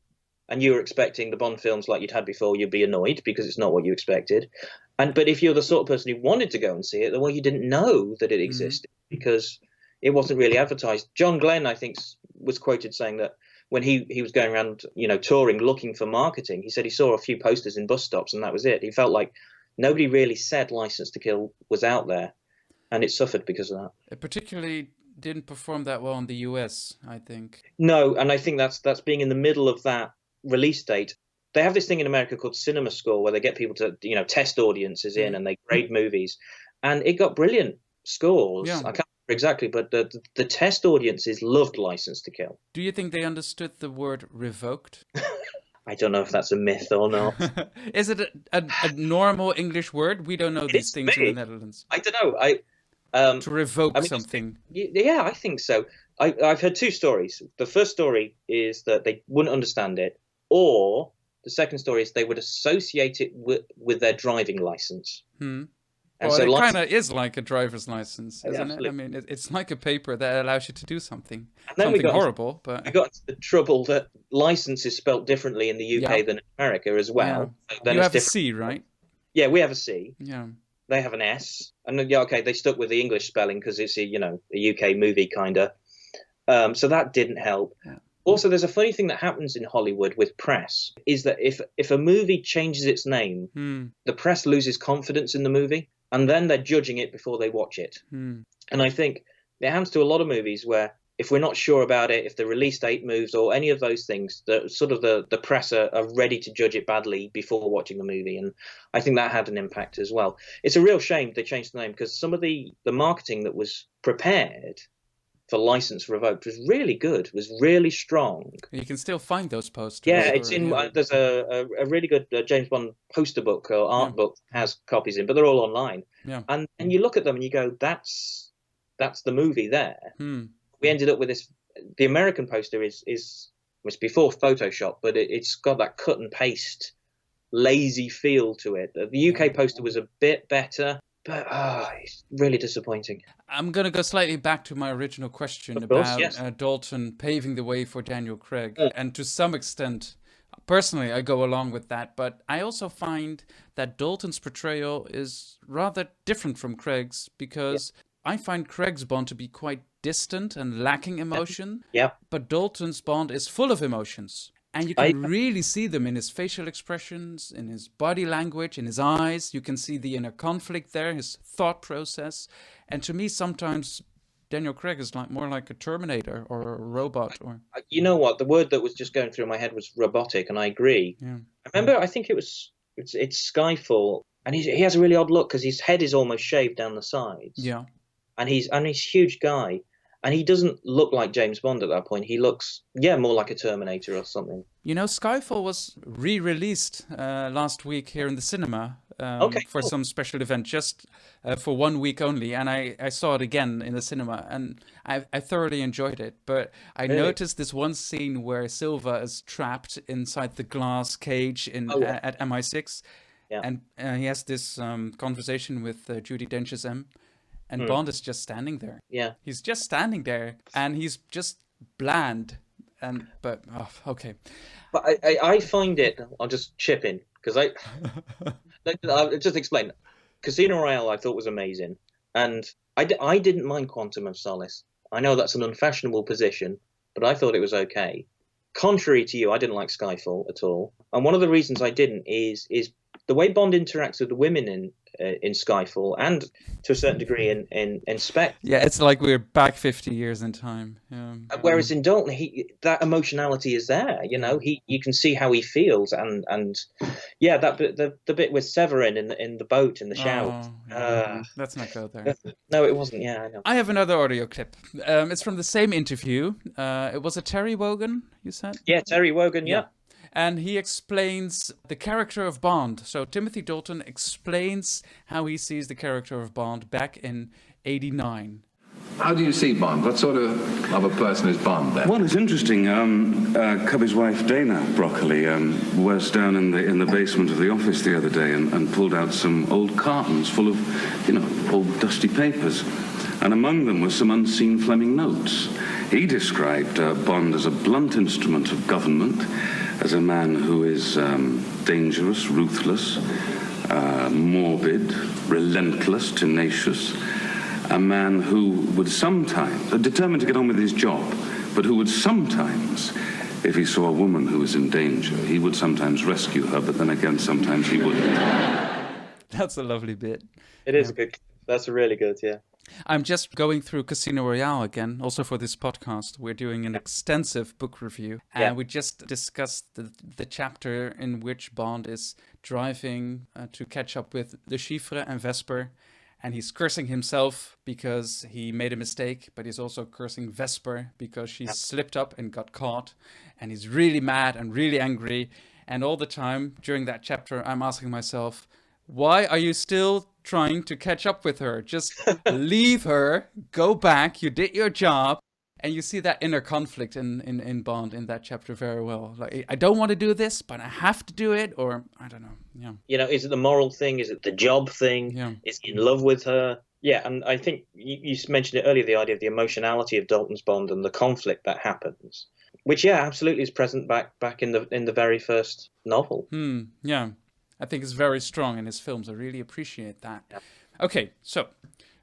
I: and you were expecting the Bond films like you'd had before, you'd be annoyed because it's not what you expected. But if you're the sort of person who wanted to go and see it, well, you didn't know that it existed because it wasn't really advertised. John Glenn, I think, was quoted saying that when he was going around, you know, touring, looking for marketing, he said he saw a few posters in bus stops and that was it. He felt like nobody really said License to Kill was out there, and it suffered because of that.
H: It particularly didn't perform that well in the US, I think.
I: No, and I think that's being in the middle of that release date. They have this thing in America called Cinema Score, where they get people to, you know, test audiences in and they grade movies, and it got brilliant scores.
H: Yeah.
I: I can't remember exactly, but the test audiences loved License to Kill.
H: Do you think they understood the word revoked?
I: I don't know if that's a myth or not.
H: Is it a normal English word? We don't know these things in the Netherlands.
I: I don't know.
H: To revoke something.
I: Yeah, I think so. I've heard two stories. The first story is that they wouldn't understand it, or the second story is they would associate it with their driving license. And
H: well,
I: so
H: it kind of is like a driver's license, isn't it?
I: Absolutely.
H: I mean, it's like a paper that allows you to do something.
I: And then
H: Something horrible, but...
I: we got into the trouble that license is spelt differently in the UK than in America as well.
H: Yeah.
I: So then
H: You
I: it's
H: have a
I: different.
H: C, right?
I: Yeah, we have a C.
H: Yeah.
I: They have an S. And yeah, okay, they stuck with the English spelling because it's a UK movie kind of. So that didn't help.
H: Yeah.
I: Also, there's a funny thing that happens in Hollywood with press, is that if a movie changes its name, the press loses confidence in the movie, and then they're judging it before they watch it. And I think it happens to a lot of movies where if we're not sure about it, if the release date moves or any of those things, the press are ready to judge it badly before watching the movie. And I think that had an impact as well. It's a real shame they changed the name because some of the marketing that was prepared for License Revoked was really good, was really strong.
H: You can still find those posters.
I: Yeah, it's in. There's a really good James Bond poster book or art book has copies in, but they're all online.
H: Yeah.
I: And you look at them and you go, that's the movie there. We ended up with this. The American poster is before Photoshop, but it's got that cut and paste, lazy feel to it. The UK poster was a bit better. But it's really disappointing.
H: I'm going to go slightly back to my original question about Dalton paving the way for Daniel Craig. And to some extent, personally, I go along with that. But I also find that Dalton's portrayal is rather different from Craig's because I find Craig's Bond to be quite distant and lacking emotion.
I: Yeah.
H: But Dalton's Bond is full of emotions. And you can really see them in his facial expressions, in his body language, in his eyes. You can see the inner conflict there, his thought process. And to me, sometimes Daniel Craig is more like a Terminator or a robot. Or
I: you know what? The word that was just going through my head was robotic, and I agree.
H: Yeah.
I: I remember, I think it's Skyfall. and he has a really odd look because his head is almost shaved down the sides.
H: Yeah.
I: And he's a huge guy, and he doesn't look like James Bond at that point. He looks, more like a Terminator or something.
H: You know, Skyfall was re-released last week here in the cinema for some special event, just for 1 week only. And I saw it again in the cinema, and I thoroughly enjoyed it. But I noticed this one scene where Silva is trapped inside the glass cage at MI6.
I: Yeah.
H: And he has this conversation with Judi Dench's M. And Bond is just standing there.
I: Yeah.
H: He's just standing there, and he's just bland. But okay.
I: But I find it. I'll just chip in because I'll just explain. Casino Royale I thought was amazing, and I didn't mind Quantum of Solace. I know that's an unfashionable position, but I thought it was okay. Contrary to you, I didn't like Skyfall at all, and one of the reasons I didn't is the way Bond interacts with the women in Skyfall, and to a certain degree in Spectre.
H: Yeah, it's like we're back 50 years in time. Yeah.
I: Whereas in Dalton, that emotionality is there. You know, you can see how he feels, and the bit with Severin in the boat in the shower.
H: Let's not go there.
I: No, it wasn't. Yeah, I know.
H: I have another audio clip. It's from the same interview. It was a Terry Wogan, you said?
I: Yeah, Terry Wogan. Yeah.
H: And he explains the character of Bond. So Timothy Dalton explains how he sees the character of Bond back in '89.
J: How do you see Bond? What sort of a person is Bond then?
A: Well, it's interesting. Cubby's wife, Dana Broccoli, was down in the basement of the office the other day and pulled out some old cartons full of, old dusty papers. And among them were some unseen Fleming notes. He described Bond as a blunt instrument of government, as a man who is dangerous, ruthless, morbid, relentless, tenacious, a man who would sometimes, determined to get on with his job, but who would sometimes, if he saw a woman who was in danger, he would sometimes rescue her, but then again, sometimes he wouldn't.
H: That's a lovely bit.
I: It is a good, that's really good, yeah.
H: I'm just going through Casino Royale again, also for this podcast. We're doing an extensive book review, and we just discussed the chapter in which Bond is driving to catch up with Le Chiffre and Vesper, and he's cursing himself because he made a mistake, but he's also cursing Vesper because she slipped up and got caught, and he's really mad and really angry, and all the time during that chapter I'm asking myself, why are you still trying to catch up with her? Just leave her, go back, you did your job. And you see that inner conflict in Bond in that chapter very well. Like, I don't want to do this, but I have to do it, or I don't know. Yeah.
I: You know, is it the moral thing? Is it the job thing?
H: Yeah.
I: Is he in love with her? Yeah, and I think you mentioned it earlier, the idea of the emotionality of Dalton's Bond and the conflict that happens, which, absolutely is present back in the very first novel.
H: Yeah. I think it's very strong in his films. I really appreciate that. Yeah. Okay, so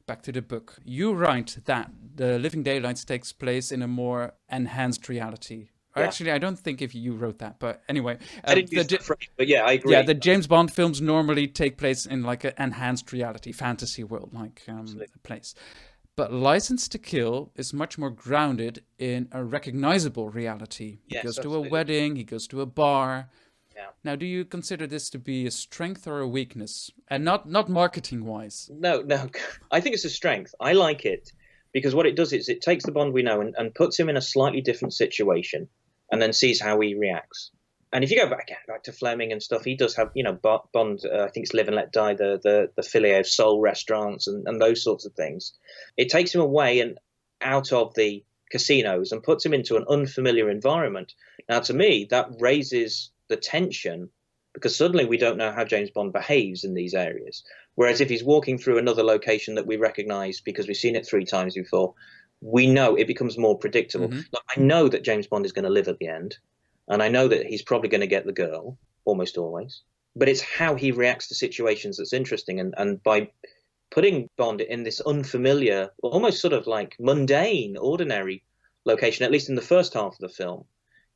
H: back to the book. You write that The Living Daylights takes place in a more enhanced reality. Yeah. Actually, I don't think if you wrote that, but anyway.
I: I didn't use that phrase, but yeah, I agree.
H: Yeah, the James Bond films normally take place in like an enhanced reality, fantasy world, like place. But License to Kill is much more grounded in a recognizable reality. He goes to a wedding, he goes to a bar.
I: Yeah.
H: Now, do you consider this to be a strength or a weakness? And not marketing-wise?
I: No. I think it's a strength. I like it because what it does is it takes the Bond we know and puts him in a slightly different situation and then sees how he reacts. And if you go back to Fleming and stuff, he does have, Bond, I think it's Live and Let Die, the Filet of Soul restaurants and those sorts of things. It takes him away and out of the casinos and puts him into an unfamiliar environment. Now, to me, that raises the tension because suddenly we don't know how James Bond behaves in these areas. Whereas if he's walking through another location that we recognize because we've seen it 3 times before, we know it becomes more predictable.
H: Mm-hmm.
I: Look, I know that James Bond is going to live at the end, and I know that he's probably going to get the girl, almost always. But it's how he reacts to situations that's interesting. And by putting Bond in this unfamiliar, almost sort of like mundane, ordinary location, at least in the first half of the film,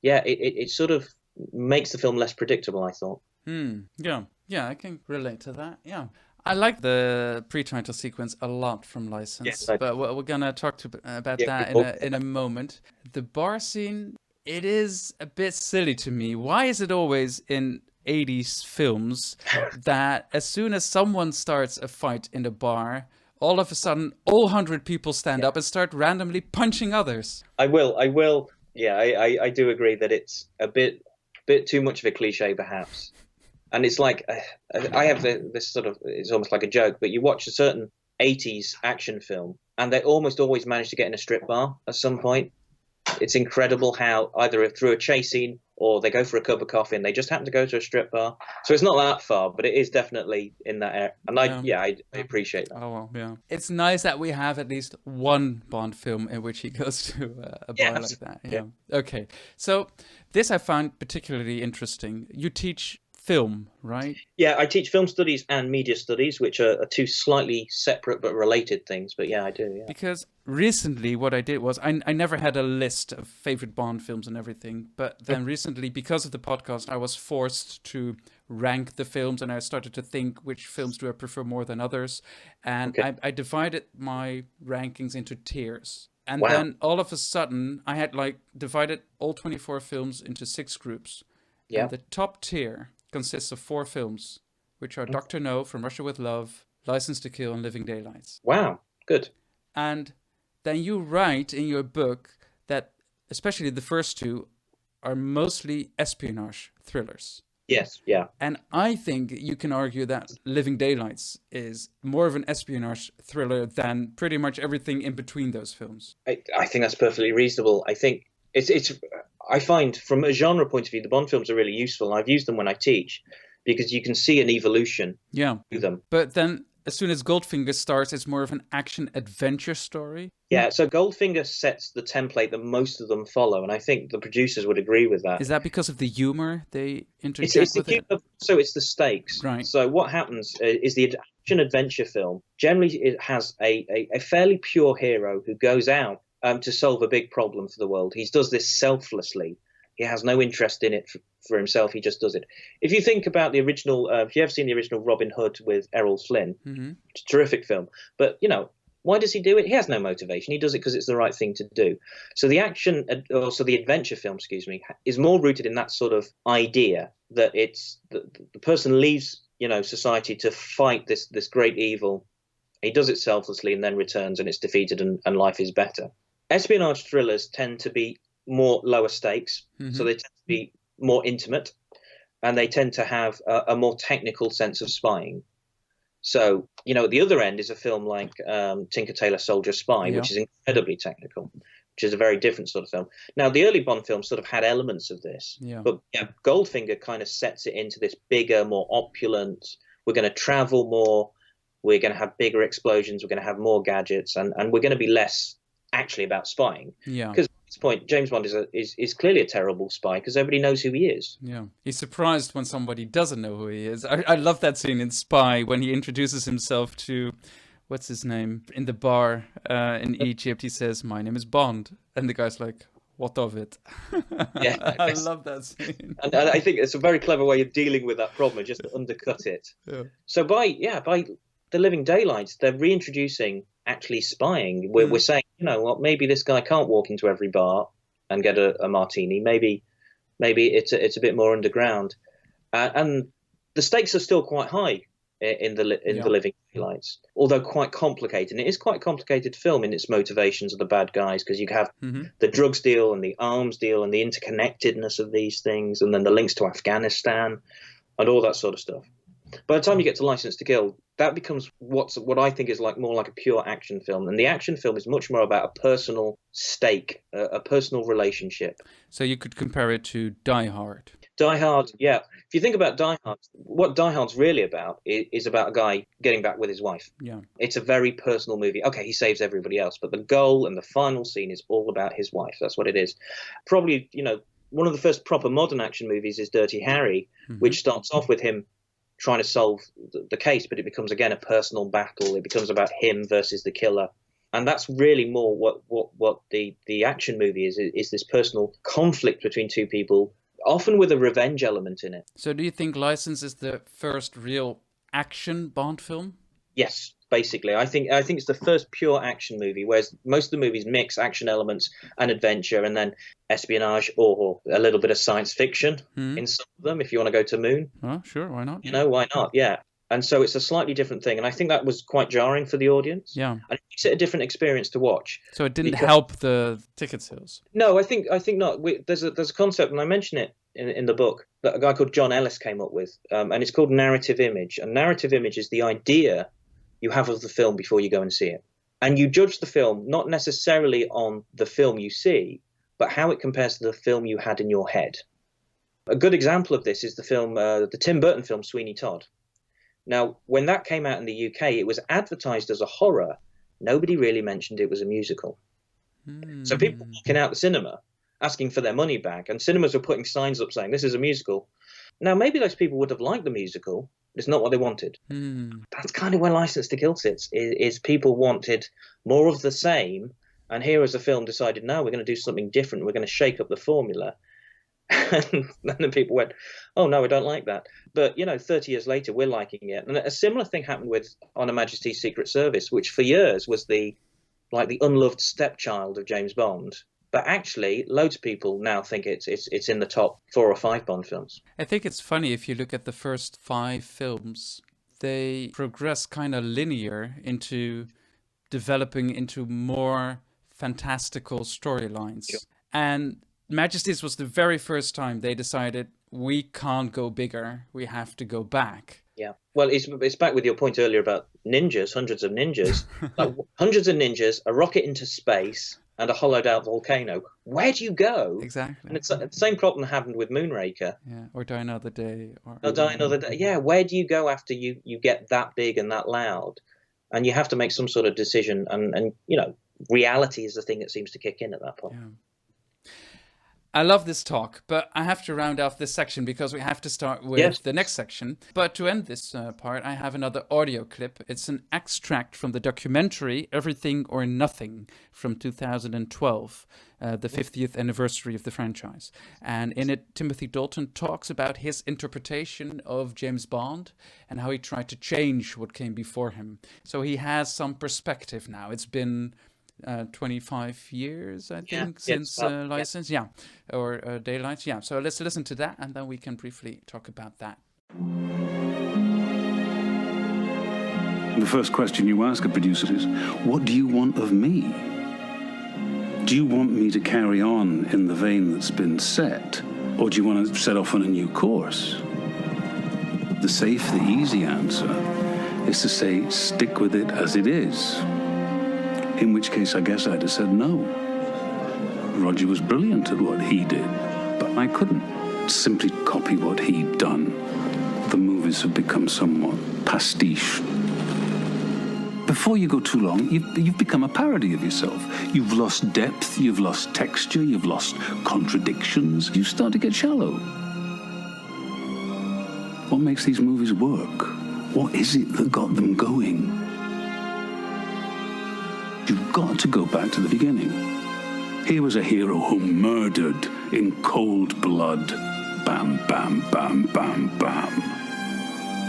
I: it sort of makes the film less predictable, I thought.
H: Yeah, I can relate to that. Yeah, I like the pre-title sequence a lot from License, but we're gonna talk about that in a moment. The bar scene, it is a bit silly to me. Why is it always in 80s films that as soon as someone starts a fight in a bar, all of a sudden, all 100 people stand up and start randomly punching others.
I: I will. Yeah, I do agree that it's a bit too much of a cliche, perhaps. And it's like, I have this sort of, it's almost like a joke, but you watch a certain 80s action film and they almost always manage to get in a strip bar at some point. It's incredible how either through a chase scene or they go for a cup of coffee and they just happen to go to a strip bar. So it's not that far, but it is definitely in that area. And I appreciate that.
H: Oh, well, yeah. It's nice that we have at least one Bond film in which he goes to a bar like that. Yeah. Okay. So this I found particularly interesting. You teach film, right?
I: Yeah, I teach film studies and media studies, which are two slightly separate but related things. But yeah, I do. Yeah.
H: Because recently what I did was I never had a list of favorite Bond films and everything. But then recently, because of the podcast, I was forced to rank the films and I started to think which films do I prefer more than others. And I divided my rankings into tiers. And then all of a sudden, I had divided all 24 films into 6 groups. Yeah. And the top tier consists of 4 films, which are Dr. No, From Russia with Love, License to Kill, and Living Daylights.
I: Wow, good.
H: And then you write in your book that especially the first 2 are mostly espionage thrillers.
I: Yes, yeah.
H: And I think you can argue that Living Daylights is more of an espionage thriller than pretty much everything in between those films.
I: I think that's perfectly reasonable. I think it's I find from a genre point of view, the Bond films are really useful. I've used them when I teach because you can see an evolution through them.
H: But then as soon as Goldfinger starts, it's more of an action-adventure story.
I: Yeah, so Goldfinger sets the template that most of them follow, and I think the producers would agree with that.
H: Is that because of the humor they interject with it?
I: So it's the stakes.
H: Right.
I: So what happens is the action-adventure film, generally it has a fairly pure hero who goes out to solve a big problem for the world. He does this selflessly. He has no interest in it for himself. He just does it. If you think about the original, if you ever seen the original Robin Hood with Errol Flynn, it's a terrific film. But, why does he do it? He has no motivation. He does it because it's the right thing to do. So the the adventure film, is more rooted in that sort of idea that it's the person leaves, society to fight this great evil. He does it selflessly and then returns and it's defeated and life is better. Espionage thrillers tend to be more lower stakes, so they tend to be more intimate, and they tend to have a more technical sense of spying. So, at the other end is a film like Tinker Tailor Soldier Spy, which is incredibly technical, which is a very different sort of film. Now, the early Bond films sort of had elements of this, but Goldfinger kind of sets it into this bigger, more opulent, we're going to travel more, we're going to have bigger explosions, we're going to have more gadgets, and we're going to be less actually about spying. Yeah. Because at this point, James Bond is clearly a terrible spy because everybody knows who he is.
H: Yeah. He's surprised when somebody doesn't know who he is. I love that scene in Spy when he introduces himself to, what's his name, in the bar in Egypt. He says, "My name is Bond." And the guy's like, "What of it?"
I: Yeah,
H: I love that scene.
I: And I think it's a very clever way of dealing with that problem, just to undercut it. Yeah. So by The Living Daylights, they're reintroducing actually spying. We're saying, maybe this guy can't walk into every bar and get a martini. Maybe it's a bit more underground, and the stakes are still quite high in the Living Daylights, although quite complicated. And it is quite a complicated film in its motivations of the bad guys, because you have the drugs deal and the arms deal and the interconnectedness of these things, and then the links to Afghanistan and all that sort of stuff. By the time you get to License to Kill, that becomes what I think is more like a pure action film. And the action film is much more about a personal stake, a personal relationship.
H: So you could compare it to Die Hard.
I: Die Hard, yeah. If you think about Die Hard, what Die Hard's really about is about a guy getting back with his wife. Yeah. It's a very personal movie. Okay, he saves everybody else, but the goal and the final scene is all about his wife. That's what it is. Probably, one of the first proper modern action movies is Dirty Harry, which starts off with him trying to solve the case, but it becomes again a personal battle. It becomes about him versus the killer, and that's really more what the action movie is this personal conflict between two people, often with a revenge element in it.
H: So do you think License is the first real action Bond film?
I: Yes, basically. I think it's the first pure action movie, whereas most of the movies mix action elements and adventure, and then espionage or a little bit of science fiction in some of them. If you want to go to Moon,
H: Oh, sure, why not?
I: why not? Yeah. And so it's a slightly different thing, and I think that was quite jarring for the audience.
H: Yeah.
I: And it makes it a different experience to watch.
H: So it didn't help the ticket sales.
I: No, I think not. There's a concept, and I mention it in the book, that a guy called John Ellis came up with, and it's called narrative image. And narrative image is the idea you have of the film before you go and see it, and you judge the film not necessarily on the film you see, but how it compares to the film you had in your head. A good example of this is the film, the Tim Burton film Sweeney Todd. Now, when that came out in the UK, it was advertised as a horror. Nobody really mentioned it was a musical. So people were walking out the cinema asking for their money back, and cinemas were putting signs up saying, this is a musical. Now, maybe those people would have liked the musical, but it's not what they wanted. That's kind of where License to Kill sits, is people wanted more of the same, and here as a film decided, no, we're going to do something different. We're going to shake up the formula. And then the people went, oh, no, I don't like that. But, 30 years later, we're liking it. And a similar thing happened with On Her Majesty's Secret Service, which for years was the unloved stepchild of James Bond. But actually, loads of people now think it's in the top 4 or 5 Bond films.
H: I think it's funny if you look at the first 5 films, they progress kind of linear into developing into more fantastical storylines. Yep. And Majesty's was the very first time they decided we can't go bigger, we have to go back.
I: Yeah, well, it's back with your point earlier about ninjas, hundreds of ninjas, hundreds of ninjas, a rocket into space, and a hollowed out volcano. Where do you go?
H: Exactly.
I: And it's the same problem happened with Moonraker.
H: Yeah, or Die Another Day.
I: Or Die Another Day. Yeah, where do you go after you get that big and that loud? And you have to make some sort of decision, and reality is the thing that seems to kick in at that point.
H: Yeah. I love this talk, but I have to round off this section because we have to start with the next section. But to end this part, I have another audio clip. It's an extract from the documentary Everything or Nothing from 2012, the 50th anniversary of the franchise. And in it, Timothy Dalton talks about his interpretation of James Bond and how he tried to change what came before him. So he has some perspective now. It's been 25 years, I think, since License, or Daylight, So let's listen to that, and then we can briefly talk about that.
A: The first question you ask a producer is, what do you want of me? Do you want me to carry on in the vein that's been set, or do you want to set off on a new course? The safe, the easy answer is to say, stick with it as it is. In which case, I guess I'd have said no. Roger was brilliant at what he did, but I couldn't simply copy what he'd done. The movies have become somewhat pastiche. Before you go too long, you've become a parody of yourself. You've lost depth, you've lost texture, you've lost contradictions. You start to get shallow. What makes these movies work? What is it that got them going? You've got to go back to the beginning. Here was a hero who murdered in cold blood. Bam, bam, bam, bam, bam.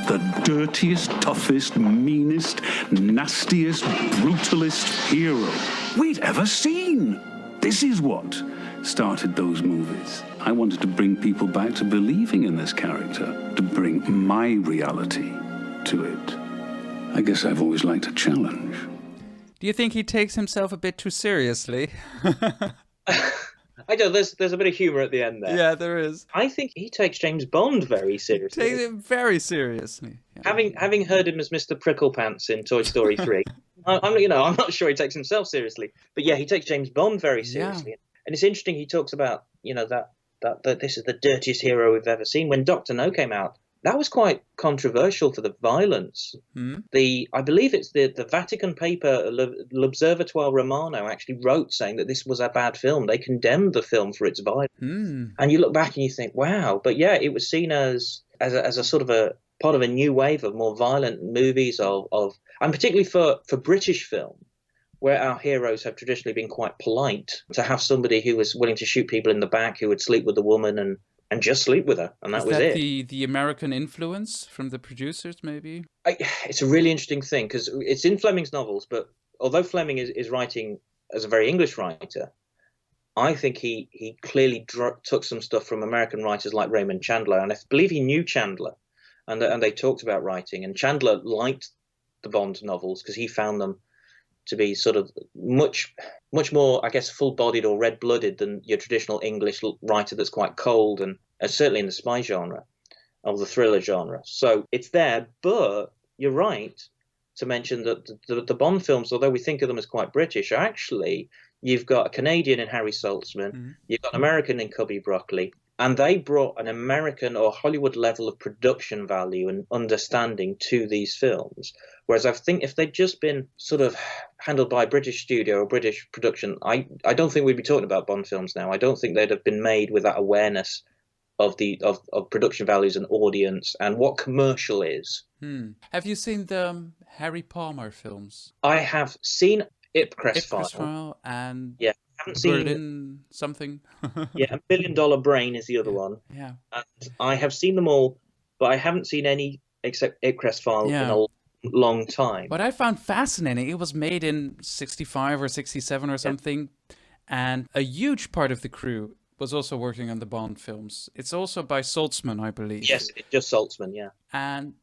A: The dirtiest, toughest, meanest, nastiest, brutalist hero we'd ever seen. This is what started those movies. I wanted to bring people back to believing in this character, to bring my reality to it. I guess I've always liked a challenge.
H: Do you think he takes himself a bit too seriously?
I: I know there's a bit of humour at the end there.
H: Yeah, there is.
I: I think he takes James Bond very seriously.
H: He takes it very seriously. Yeah.
I: Having heard him as Mr. Pricklepants in Toy Story 3, I'm not sure he takes himself seriously, but yeah, he takes James Bond very seriously. Yeah. And it's interesting. He talks about that this is the dirtiest hero we've ever seen. When Dr. No came out, that was quite controversial for the violence. I believe it's the Vatican paper, L'Osservatore Romano, actually wrote saying that this was a bad film. They condemned the film for its violence. And you look back and you think, wow. But yeah, it was seen as a sort of a part of a new wave of more violent movies and particularly for British film, where our heroes have traditionally been quite polite. To have somebody who was willing to shoot people in the back, who would sleep with a woman and and just sleep with her, and that
H: Is
I: was
H: that
I: it.
H: the American influence from the producers, maybe?
I: It's a really interesting thing because it's in Fleming's novels, but although Fleming is writing as a very English writer, I think he clearly took some stuff from American writers like Raymond Chandler, and I believe he knew Chandler, and they talked about writing. And Chandler liked the Bond novels because he found them to be sort of much more, I guess, full-bodied or red-blooded than your traditional English writer that's quite cold, and certainly in the spy genre, of the thriller genre. So it's there, but you're right to mention that the Bond films, although we think of them as quite British, are actually, you've got a Canadian in Harry Saltzman, you've got an American in Cubby Broccoli, and they brought an American or Hollywood level of production value and understanding to these films. Whereas I think if they'd just been sort of handled by a British studio or British production, I don't think we'd be talking about Bond films now. I don't think they'd have been made with that awareness of production values and audience and what commercial is.
H: Have you seen the Harry Palmer films?
I: I have seen Ipcress
H: File and
I: yeah, I haven't seen
H: Berlin something.
I: yeah, $1 Billion Brain is the other one.
H: Yeah,
I: and I have seen them all, but I haven't seen any except Ipcress File in a long time.
H: What I found fascinating, it was made in 65 or 67 or something, and a huge part of the crew was also working on the Bond films. It's also by Saltzman, I believe.
I: Yes, it's just Saltzman, yeah.
H: And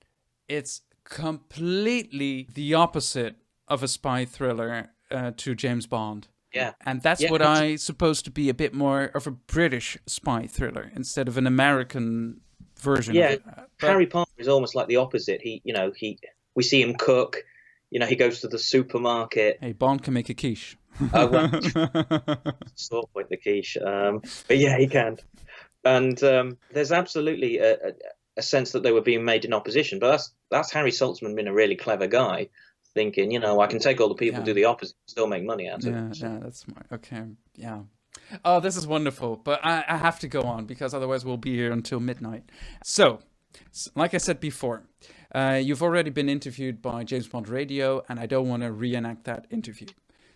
H: it's completely the opposite of a spy thriller to James Bond.
I: Yeah.
H: And that's what I suppose to be a bit more of a British spy thriller instead of an American version.
I: Yeah,
H: of it.
I: Harry Palmer is almost like the opposite. We see him cook. He goes to the supermarket.
H: Hey, Bond can make a quiche.
I: Sort with the quiche, but yeah, he can. And there's absolutely a sense that they were being made in opposition. But that's Harry Saltzman being a really clever guy, thinking, I can take all the people, do the opposite, still make money out of it.
H: Yeah, that's smart. Okay, yeah. Oh, this is wonderful, but I have to go on because otherwise we'll be here until midnight. So, like I said before, you've already been interviewed by James Bond Radio, and I don't want to reenact that interview.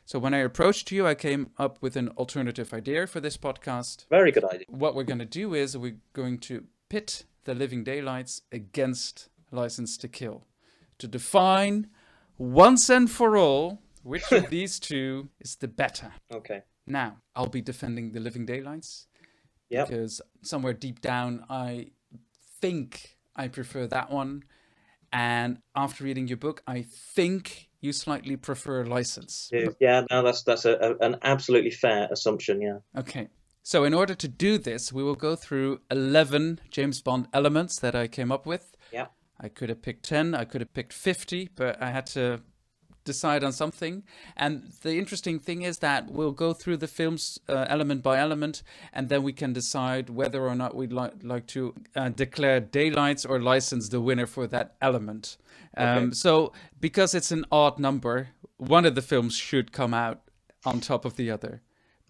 H: So when I approached you, I came up with an alternative idea for this podcast.
I: Very good idea.
H: What we're going to do is we're going to pit The Living Daylights against License to Kill to define once and for all which of these two is the better.
I: Okay.
H: Now, I'll be defending The Living Daylights because somewhere deep down, I think I prefer that one. And after reading your book, I think you slightly prefer License.
I: Yeah, no, that's an absolutely fair assumption, yeah.
H: Okay. So in order to do this, we will go through 11 James Bond elements that I came up with.
I: Yeah.
H: I could have picked 10, I could have picked 50, but I had to decide on something. And the interesting thing is that we'll go through the films element by element, and then we can decide whether or not we'd like to declare Daylights or License the winner for that element. So because it's an odd number, one of the films should come out on top of the other.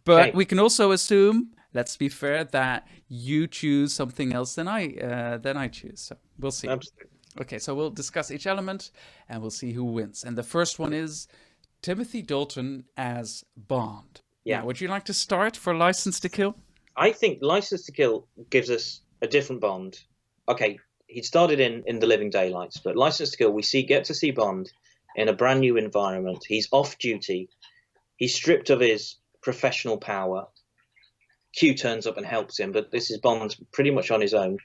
H: But we can also assume, let's be fair, that you choose something else than I choose. So we'll see.
I: Absolutely.
H: Okay, so we'll discuss each element and we'll see who wins. And the first one is Timothy Dalton as Bond.
I: Yeah.
H: Now, would you like to start for License to Kill?
I: I think License to Kill gives us a different Bond. Okay, he started in The Living Daylights, but License to Kill, we get to see Bond in a brand new environment. He's off duty. He's stripped of his professional power. Q turns up and helps him, but this is Bond pretty much on his own,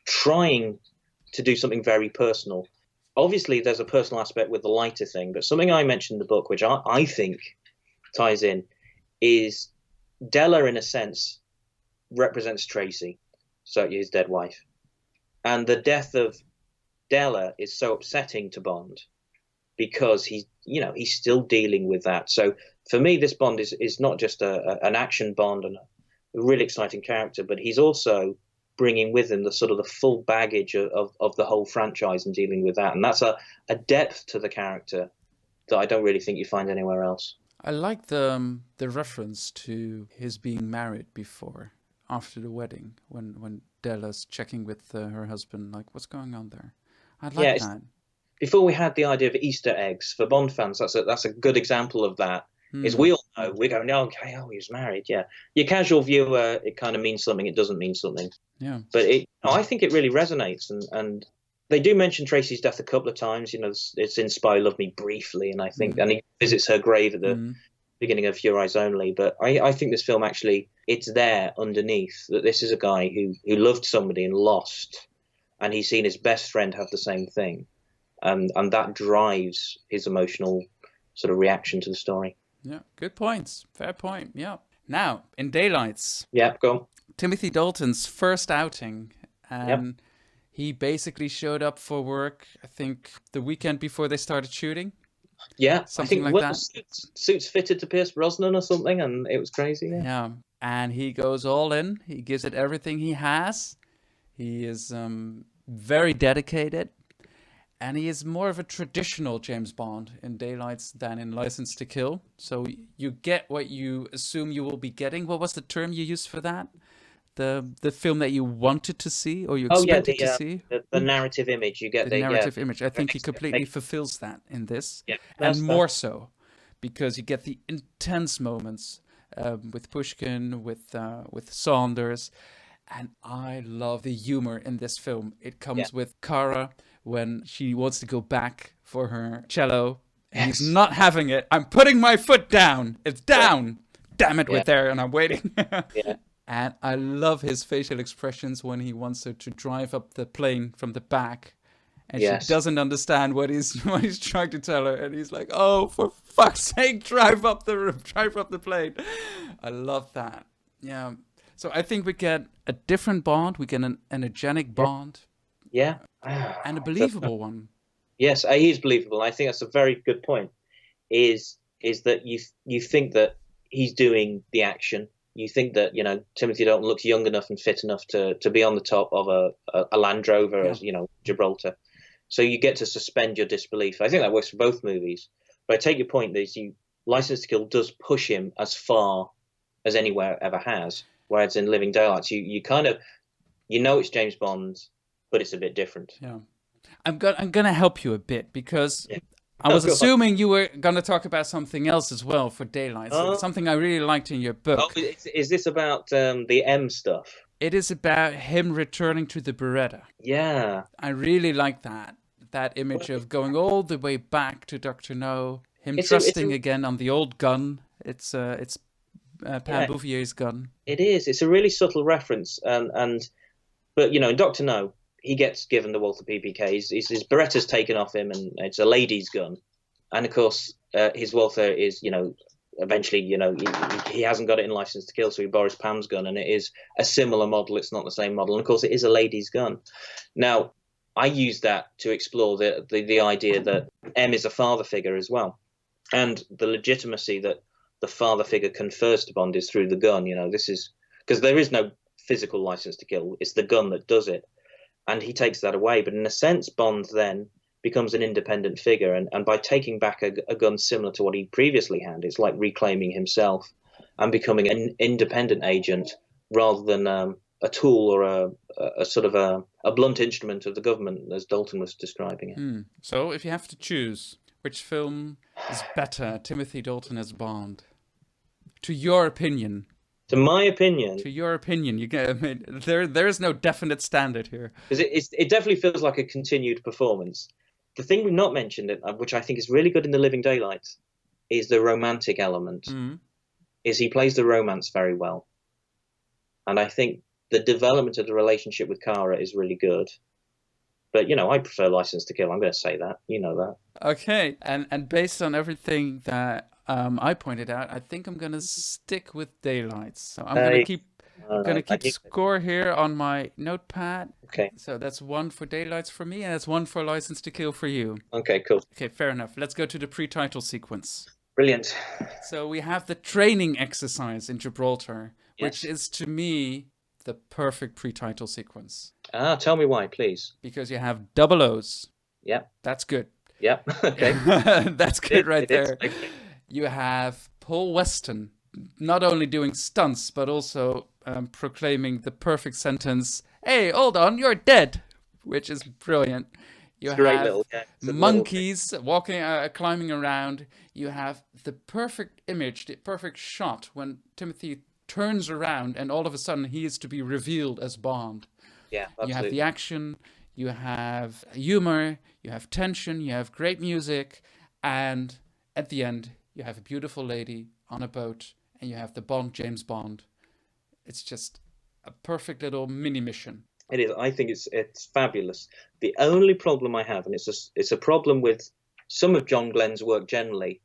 I: trying to do something very personal. Obviously, there's a personal aspect with the lighter thing, but something I mentioned in the book, which I think ties in, is Della, in a sense, represents Tracy, so his dead wife. And the death of Della is so upsetting to Bond because he's still dealing with that. So for me, this Bond is not just an action Bond and a really exciting character, but he's also bringing with him the sort of the full baggage of the whole franchise and dealing with that. And that's a depth to the character that I don't really think you find anywhere else.
H: I like the reference to his being married before, after the wedding, when Della's checking with her husband, like, what's going on there? I like that.
I: Before we had the idea of Easter eggs for Bond fans, that's a good example of that. Is we all we're going, oh, okay, oh, he was married. Yeah. Your casual viewer, it kind of means something. It doesn't mean something.
H: Yeah.
I: But I think it really resonates. And they do mention Tracy's death a couple of times. You know, it's in Spy Love Me briefly. And I think, and he visits her grave at the beginning of Your Eyes Only. But I think this film actually, it's there underneath that this is a guy who loved somebody and lost. And he's seen his best friend have the same thing. And that drives his emotional sort of reaction to the story.
H: Yeah, good points. Fair point. Yeah. Now, in Daylights.
I: Yeah, go on.
H: Timothy Dalton's first outing. And he basically showed up for work, I think, the weekend before they started shooting.
I: Yeah,
H: something
I: I think,
H: like that.
I: Suits fitted to Pierce Brosnan or something, and it was crazy.
H: Yeah, and he goes all in. He gives it everything he has. He is very dedicated. And he is more of a traditional James Bond in Daylights than in License to Kill. So you get what you assume you will be getting. What was the term you used for that? The film that you wanted to see or you expected to see?
I: The narrative image. You get
H: the narrative image. I think he completely fulfills that in this. Yeah, and more so, because you get the intense moments with Pushkin, with Saunders. And I love the humor in this film. It comes with Kara when she wants to go back for her cello. And he's not having it. I'm putting my foot down. It's down. Damn it, we're there and I'm waiting. And I love his facial expressions when he wants her to drive up the plane from the back. And she doesn't understand what he's trying to tell her. And he's like, oh, for fuck's sake, drive up the plane. I love that. Yeah. So I think we get a different Bond. We get an energetic Bond.
I: Yeah.
H: And a believable one.
I: Yes, he is believable. I think that's a very good point. Is that you think that he's doing the action. You think that, you know, Timothy Dalton looks young enough and fit enough to be on the top of a Land Rover, as you know, Gibraltar. So you get to suspend your disbelief. I think that works for both movies. But I take your point that License to Kill does push him as far as anywhere ever has. Whereas in Living Daylights, you kind of, you know, it's James Bond, but it's a bit different.
H: Yeah, I'm gonna help you a bit because I was assuming you were gonna talk about something else as well for Daylight. Something I really liked in your book.
I: Oh, is this about the M stuff?
H: It is about him returning to the Beretta.
I: Yeah,
H: I really like that image of going all the way back to Dr. No, him trusting again on the old gun. It's Pam Bouvier's gun.
I: It is. It's a really subtle reference, but you know, in Dr. No, he gets given the Walther PPK. His Beretta's taken off him, and it's a lady's gun. And of course, his Walther is, you know, eventually, you know, he hasn't got it in License to Kill, so he borrows Pam's gun, and it is a similar model. It's not the same model, and of course, it is a lady's gun. Now, I use that to explore the idea that M is a father figure as well, and the legitimacy that the father figure confers to Bond is through the gun. You know, this is because there is no physical License to Kill. It's the gun that does it. And he takes that away. But in a sense, Bond then becomes an independent figure. And by taking back a gun similar to what he previously had, it's like reclaiming himself and becoming an independent agent rather than a tool or a sort of a blunt instrument of the government, as Dalton was describing it.
H: So if you have to choose, which film is better, Timothy Dalton as Bond? To your opinion.
I: To my opinion.
H: To your opinion. There is no definite standard here.
I: Because it definitely feels like a continued performance. The thing we've not mentioned, which I think is really good in The Living Daylights, is the romantic element. Is he plays the romance very well. And I think the development of the relationship with Kara is really good. But, you know, I prefer License to Kill. I'm going to say that. You know that.
H: Okay. And based on everything that I pointed out, I think I'm going to stick with Daylights. So I'm going to keep score here on my notepad.
I: Okay.
H: So that's 1 for Daylights for me, and that's 1 for License to Kill for you.
I: Okay, cool.
H: Okay, fair enough. Let's go to the pre-title sequence.
I: Brilliant.
H: So we have the training exercise in Gibraltar, which is, to me, the perfect pre-title sequence.
I: Tell me why, please.
H: Because you have double O's.
I: Yep.
H: That's good.
I: Yep. Okay.
H: That's good right there. Okay. You have Paul Weston not only doing stunts, but also proclaiming the perfect sentence, "Hey, hold on, you're dead," which is brilliant. You
I: It's great
H: have
I: little, yeah, it's a little
H: monkeys walking, climbing around. You have the perfect image, the perfect shot when Timothy turns around and all of a sudden he is to be revealed as Bond.
I: Yeah,
H: You have
I: absolutely.
H: the action, you have humor, you have tension, you have great music, and at the end, you have a beautiful lady on a boat, and you have the Bond, James Bond. It's just a perfect little mini mission.
I: It is. I think it's fabulous. The only problem I have, and it's a problem with some of John Glenn's work generally,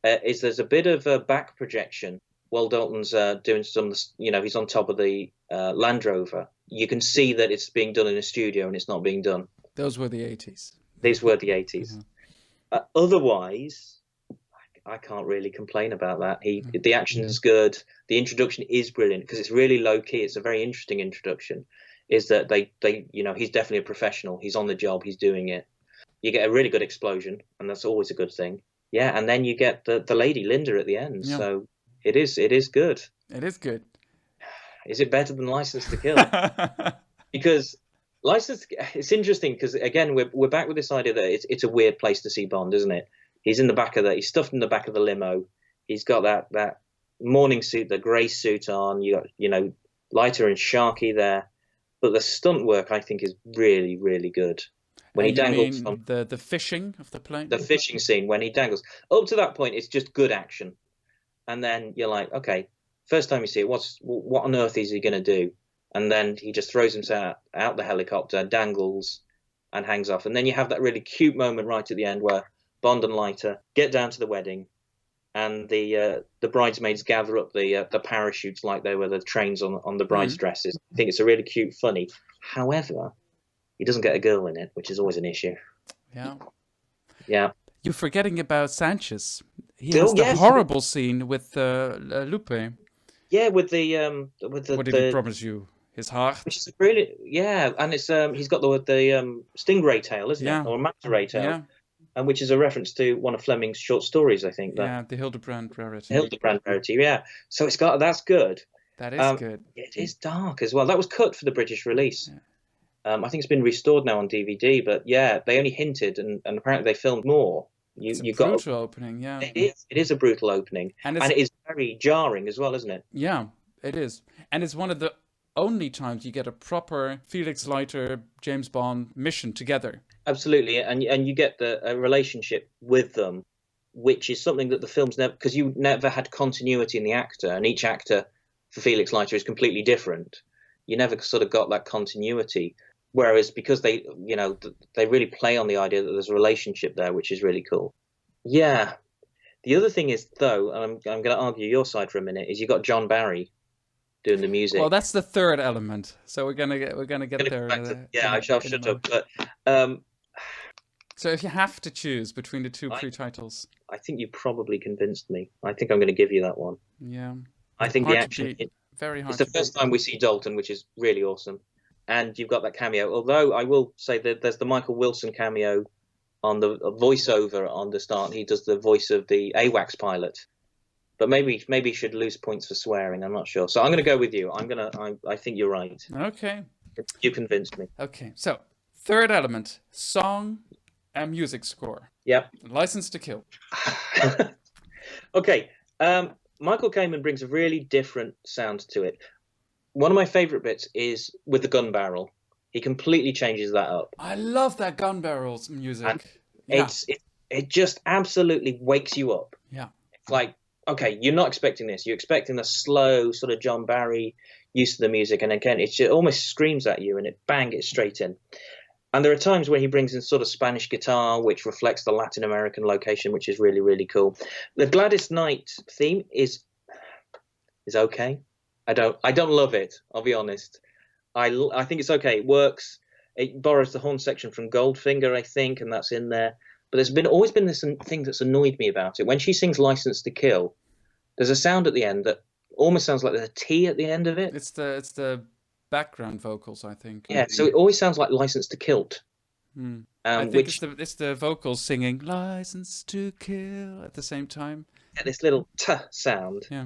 I: is there's a bit of a back projection while Dalton's doing some, he's on top of the Land Rover. You can see that it's being done in a studio and it's not being done.
H: Those were the 80s.
I: These were the 80s. Otherwise, I can't really complain about that. The action is good. The introduction is brilliant because it's really low key. It's a very interesting introduction. Is that they he's definitely a professional. He's on the job. He's doing it. You get a really good explosion, and that's always a good thing. Yeah, and then you get the lady Linda at the end.
H: Yeah.
I: So it is good.
H: It is good.
I: Is it better than License to Kill? Because it's interesting because again we're back with this idea that it's a weird place to see Bond, isn't it? He's he's stuffed in the back of the limo. He's got that morning suit, the grey suit on. You got Leiter and Sharkey there, but the stunt work I think is really really good. When he dangles from
H: the fishing of the plane,
I: the fishing scene when he dangles up to that point, it's just good action, and then you're like, okay, first time you see it, what on earth is he going to do? And then he just throws himself out the helicopter, dangles, and hangs off. And then you have that really cute moment right at the end where Bond and Leiter get down to the wedding, and the bridesmaids gather up the parachutes like they were the trains on the brides' dresses. I think it's a really cute, funny. However, he doesn't get a girl in it, which is always an issue.
H: Yeah.
I: Yeah.
H: You're forgetting about Sanchez. He has the horrible scene with Lupe.
I: Yeah, with the
H: what did he promise you? His heart.
I: Which is really and it's he's got the stingray tail, isn't it, or a manta ray tail?
H: Yeah.
I: And which is a reference to one of Fleming's short stories, I think.
H: The Hildebrand rarity.
I: Hildebrand rarity, yeah. So that's good.
H: That is good.
I: It is dark as well. That was cut for the British release. Yeah. I think it's been restored now on DVD, but yeah, they only hinted, and apparently they filmed more.
H: It's a brutal opening, yeah.
I: It is a brutal opening, and it is very jarring as well, isn't it?
H: Yeah, it is, and it's one of the only times you get a proper Felix Leiter, James Bond mission together.
I: Absolutely, and you get a relationship with them, which is something that the films never, because you never had continuity in the actor, and each actor for Felix Leiter is completely different. You never sort of got that continuity. Whereas because they really play on the idea that there's a relationship there, which is really cool. Yeah. The other thing is, though, and I'm going to argue your side for a minute, is you got John Barry doing the music.
H: Well, that's the third element, so we're gonna get there.
I: I should have. But
H: so if you have to choose between the two pre-titles,
I: I think you probably convinced me. I think I'm going to give you that one.
H: Yeah.
I: I think the action.
H: Very hard.
I: It's the first time we see Dalton, which is really awesome. And you've got that cameo. Although I will say that there's the Michael Wilson cameo on the voiceover on the start. He does the voice of the AWACS pilot. But maybe he should lose points for swearing. I'm not sure. So I'm going to go with you. I think you're right.
H: Okay.
I: You convinced me.
H: Okay. So third element: song and music score.
I: Yep.
H: License to Kill.
I: Okay. Michael Kamen brings a really different sound to it. One of my favorite bits is with the gun barrel. He completely changes that up.
H: I love that gun barrel's music. And
I: it just absolutely wakes you up.
H: Yeah.
I: It's like, okay, you're not expecting this. You're expecting the slow sort of John Barry use of the music, and again, it almost screams at you, and it's straight in. And there are times where he brings in sort of Spanish guitar, which reflects the Latin American location, which is really, really cool. The Gladys Knight theme is okay. I don't love it. I'll be honest. I think it's okay. It works. It borrows the horn section from Goldfinger, I think, and that's in there. But there's always been this thing that's annoyed me about it. When she sings "License to Kill," there's a sound at the end that almost sounds like there's a T at the end of it.
H: It's the background vocals, I think.
I: Yeah, so it always sounds like "License to Kilt."
H: I think it's the vocals singing "License to Kill" at the same time.
I: Yeah, this little "t" sound.
H: Yeah.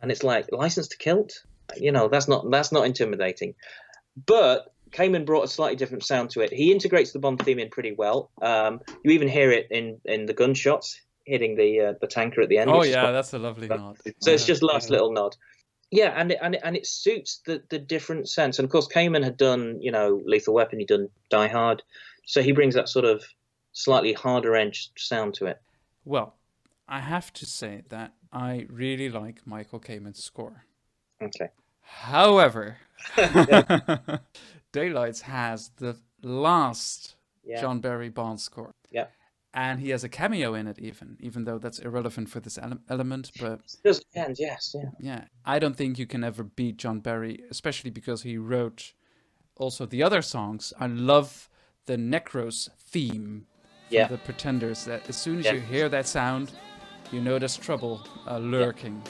I: And it's like, license to kilt? That's not intimidating. But Kamen brought a slightly different sound to it. He integrates the Bond theme in pretty well. You even hear it in the gunshots hitting the tanker at the end.
H: Oh
I: which is
H: yeah,
I: quite,
H: that's a lovely nod.
I: so it's just a last little nod. Yeah, and it suits the different sense. And of course, Kamen had done, you know, Lethal Weapon. He'd done Die Hard, so he brings that sort of slightly harder edged sound to it.
H: Well, I have to say that I really like Michael Kamen's score.
I: Okay.
H: However, Daylights has the last John Barry Bond score.
I: Yeah.
H: And he has a cameo in it, even though that's irrelevant for this element. But
I: does end, yes, yeah.
H: Yeah, I don't think you can ever beat John Barry, especially because he wrote also the other songs. I love the Necros theme from the Pretenders. That as soon as you hear that sound, you know there's trouble lurking.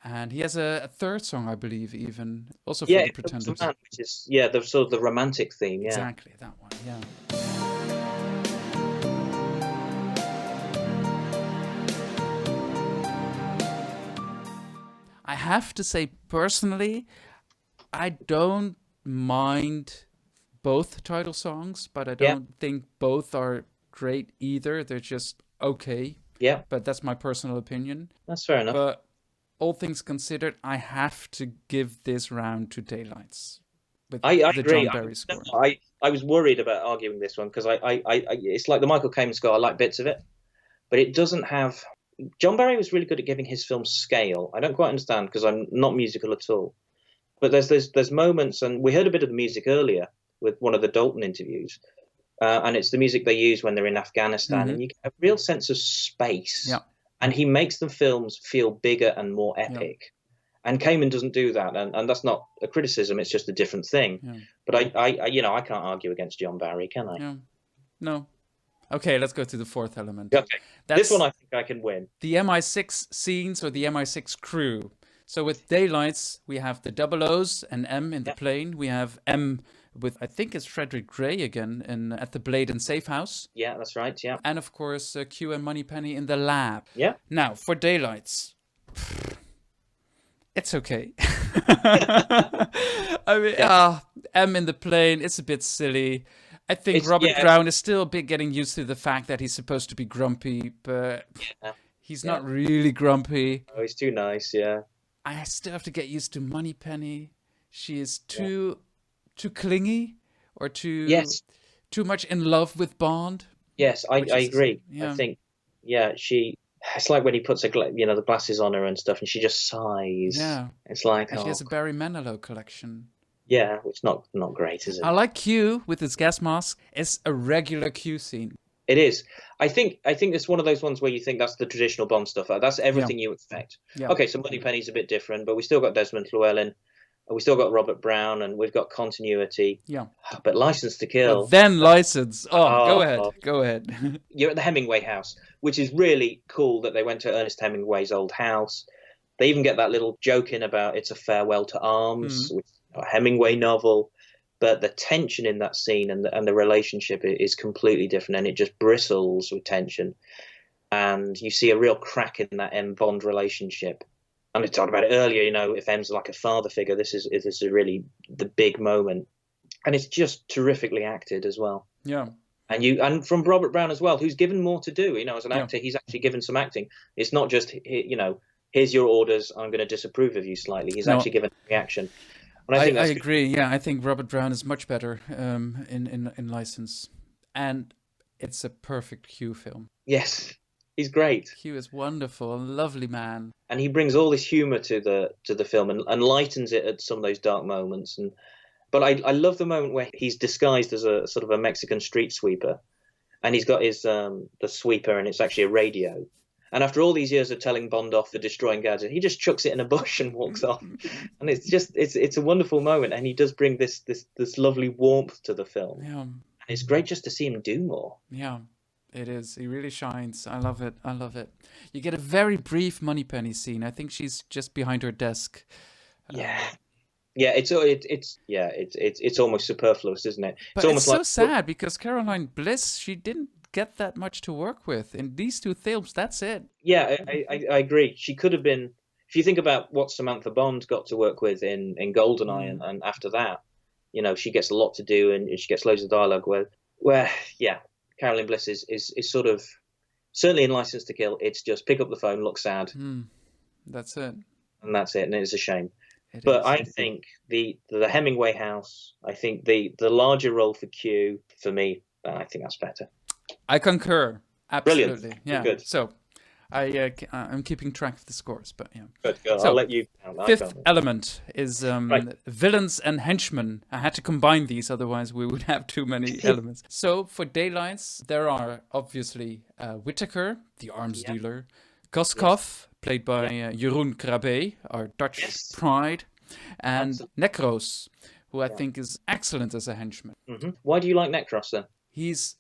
H: And he has a third song, I believe, even also for the Pretenders.
I: Man, which is the sort of the romantic theme. Yeah,
H: exactly that one. Yeah. I have to say, personally, I don't mind both title songs, but I don't think both are great either. They're just okay.
I: Yeah.
H: But that's my personal opinion.
I: That's fair enough.
H: But all things considered, I have to give this round to Daylights.
I: I agree.
H: John Barry score.
I: I was worried about arguing this one because I it's like the Michael Kamen score. I like bits of it, but it doesn't have. John Barry was really good at giving his films scale. I don't quite understand because I'm not musical at all. But there's moments, and we heard a bit of the music earlier with one of the Dalton interviews, and it's the music they use when they're in Afghanistan, and you get a real sense of space.
H: Yeah.
I: And he makes the films feel bigger and more epic. Yeah. And Kamen doesn't do that, and that's not a criticism; it's just a different thing. Yeah. But I can't argue against John Barry, can I?
H: Yeah. No. Okay, let's go to the fourth element.
I: Okay, this one I think I can win.
H: The MI6 scenes or the MI6 crew. So with Daylights, we have the double O's and M in the plane. We have M with, I think it's Frederick Gray again, at the Blade and Safe House.
I: Yeah, that's right, yeah.
H: And of course, Q and Moneypenny in the lab.
I: Yeah.
H: Now, for Daylights, it's okay. I mean, M in the plane, it's a bit silly. I think Robert Brown is still a bit getting used to the fact that he's supposed to be grumpy, but he's not really grumpy.
I: Oh, he's too nice, yeah.
H: I still have to get used to Moneypenny. She is too clingy or too much in love with Bond.
I: Yes, I agree. I think, it's like when he puts the glasses on her and stuff, and she just sighs.
H: Yeah,
I: it's like
H: she has a Barry Manilow collection.
I: Yeah, which not great, is it?
H: I like Q with his gas mask. It's a regular Q scene.
I: It is. I think it's one of those ones where you think that's the traditional Bond stuff. That's everything you expect. Yeah. Okay, so Moneypenny's a bit different, but we still got Desmond Llewellyn, and we still got Robert Brown, and we've got continuity.
H: Yeah.
I: But License to Kill.
H: But then License. Go ahead.
I: You're at the Hemingway house, which is really cool that they went to Ernest Hemingway's old house. They even get that little joke in about It's a Farewell to Arms, which is a Hemingway novel. But the tension in that scene and the relationship is completely different, and it just bristles with tension. And you see a real crack in that M Bond relationship. And we talked about it earlier, if M's like a father figure, this is really the big moment. And it's just terrifically acted as well.
H: Yeah.
I: And from Robert Brown as well, who's given more to do. As an actor, he's actually given some acting. It's not just, here's your orders, I'm going to disapprove of you slightly. He's actually given a reaction.
H: I agree. Yeah, I think Robert Brown is much better in License, and it's a perfect Q film.
I: Yes, he's great.
H: Q is wonderful, a lovely man,
I: and he brings all this humor to the film and lightens it at some of those dark moments. But I love the moment where he's disguised as a sort of a Mexican street sweeper, and he's got his the sweeper, and it's actually a radio. And after all these years of telling Bond off for destroying gadgets, he just chucks it in a bush and walks off. And it's a wonderful moment. And he does bring this lovely warmth to the film.
H: Yeah.
I: And it's great just to see him do more.
H: Yeah, it is. He really shines. I love it. You get a very brief Moneypenny scene. I think she's just behind her desk.
I: Yeah. Yeah, it's almost superfluous, isn't it?
H: But it's so sad because Caroline Bliss, she didn't get that much to work with in these two films. That's it.
I: Yeah, I agree. She could have been. if you think about what Samantha Bond got to work with in GoldenEye, and after that, she gets a lot to do, and she gets loads of dialogue where Caroline Bliss is sort of, certainly in License to Kill, it's just pick up the phone, look sad.
H: That's it.
I: And that's it, and it's a shame.
H: But
I: I think the Hemingway house, I think the larger role for Q, for me, I think that's better.
H: I concur. Absolutely.
I: Brilliant.
H: Yeah.
I: Good.
H: So I'm keeping track of the scores, but yeah.
I: Good.
H: So,
I: I'll let you.
H: Fifth element is villains and henchmen. I had to combine these, otherwise we would have too many elements. So for Daylights, there are obviously Whittaker, the arms dealer, Koskov, played by Jeroen Krabbe, our Dutch pride, and Necros, who I think is excellent as a henchman.
I: Why do you like Necros then?
H: He's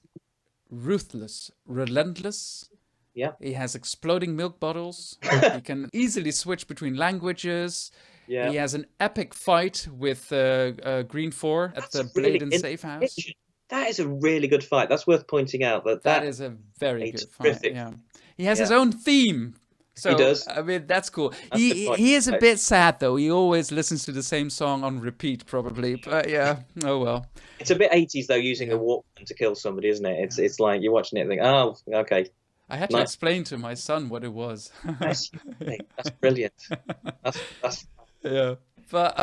H: ruthless, relentless.
I: Yeah.
H: He has exploding milk bottles. He can easily switch between languages.
I: Yeah.
H: He has an epic fight with Green 4 at the Blade and Safe House.
I: That is a really good fight. That's worth pointing out. That
H: is a very good fight.
I: Terrific.
H: Yeah. He has his own theme. So,
I: he does.
H: I mean, that's cool. He is a bit sad, though. He always listens to the same song on repeat, probably. But yeah, oh well.
I: It's a bit 80s, though, using a Walkman to kill somebody, isn't it? It's like you're watching it and think, oh, okay.
H: I had to explain to my son what it was.
I: That's brilliant. That's
H: yeah. But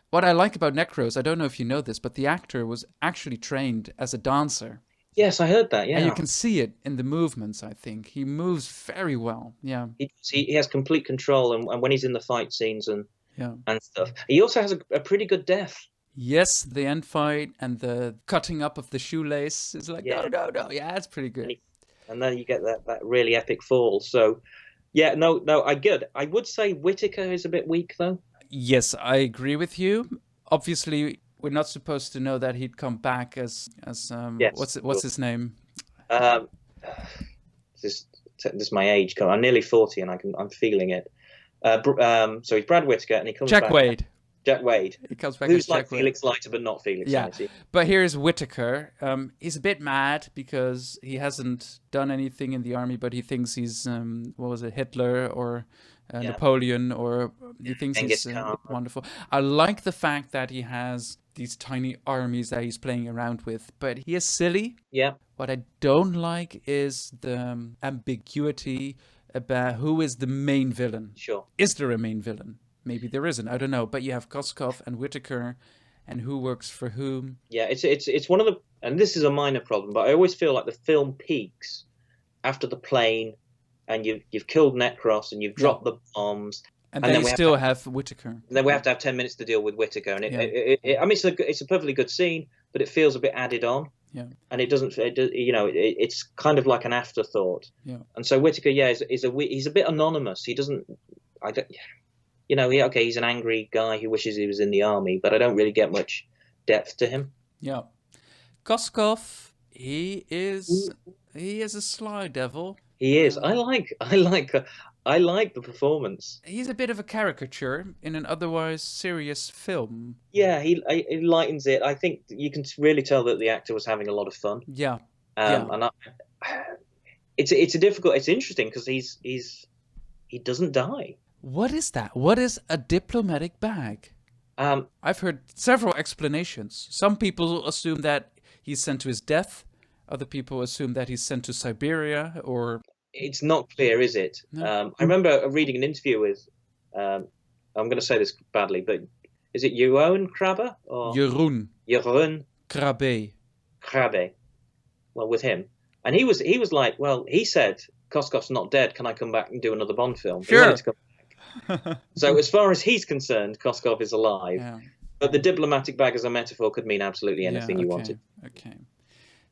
H: what I like about Necros, I don't know if you know this, but the actor was actually trained as a dancer.
I: Yes, I heard that, yeah.
H: And you can see it in the movements, I think. He moves very well, yeah.
I: He has complete control, and when he's in the fight scenes and stuff. He also has a pretty good death.
H: Yes, the end fight and the cutting up of the shoelace is like, no. Yeah, it's pretty good.
I: And then you get that really epic fall. So, yeah, no, I would say Whittaker is a bit weak, though. Yes,
H: I agree with you. Obviously, we're not supposed to know that he'd come back as what's his name?
I: This is my age. I'm nearly 40, and I'm feeling it. So he's Brad Whittaker, and he comes back. Jack Wade.
H: He comes back.
I: Who's like Felix Leiter, but not Felix.
H: Yeah, but here's Whittaker. He's a bit mad because he hasn't done anything in the army, but he thinks he's Hitler or Napoleon, or he thinks he's wonderful. I like the fact that he has these tiny armies that he's playing around with, but he is silly.
I: Yeah.
H: What I don't like is the ambiguity about who is the main villain.
I: Sure.
H: Is there a main villain? Maybe there isn't. I don't know. But you have Koskov and Whittaker, and who works for whom.
I: Yeah, it's one of the, and this is a minor problem, but I always feel like the film peaks after the plane, and you've killed Necros and you've dropped the bombs,
H: and then we still have Whittaker. And
I: then we have to have 10 minutes to deal with Whittaker, and I mean, it's a perfectly good scene, but it feels a bit added on.
H: Yeah.
I: And it doesn't, it's kind of like an afterthought.
H: Yeah.
I: And so Whittaker, he's a bit anonymous. He doesn't, he's an angry guy who wishes he was in the army, but I don't really get much depth to him.
H: Yeah. Koskov, he is a sly devil.
I: He is. I like the performance.
H: He's a bit of a caricature in an otherwise serious film.
I: Yeah, he lightens it. I think you can really tell that the actor was having a lot of fun.
H: Yeah.
I: And it's interesting because he doesn't die.
H: What is that? What is a diplomatic bag? I've heard several explanations. Some people assume that he's sent to his death. Other people assume that he's sent to Siberia, or...
I: It's not clear, is it? No. I remember reading an interview with... I'm going to say this badly, but is it Jeroen Krabbe? Or
H: Jeroen Krabbe.
I: Well, with him. And he was like, well, he said, Koskov's not dead. Can I come back and do another Bond film?
H: Sure.
I: So as far as he's concerned, Koskov is alive. Yeah. But the diplomatic bag as a metaphor could mean absolutely anything you wanted.
H: Okay.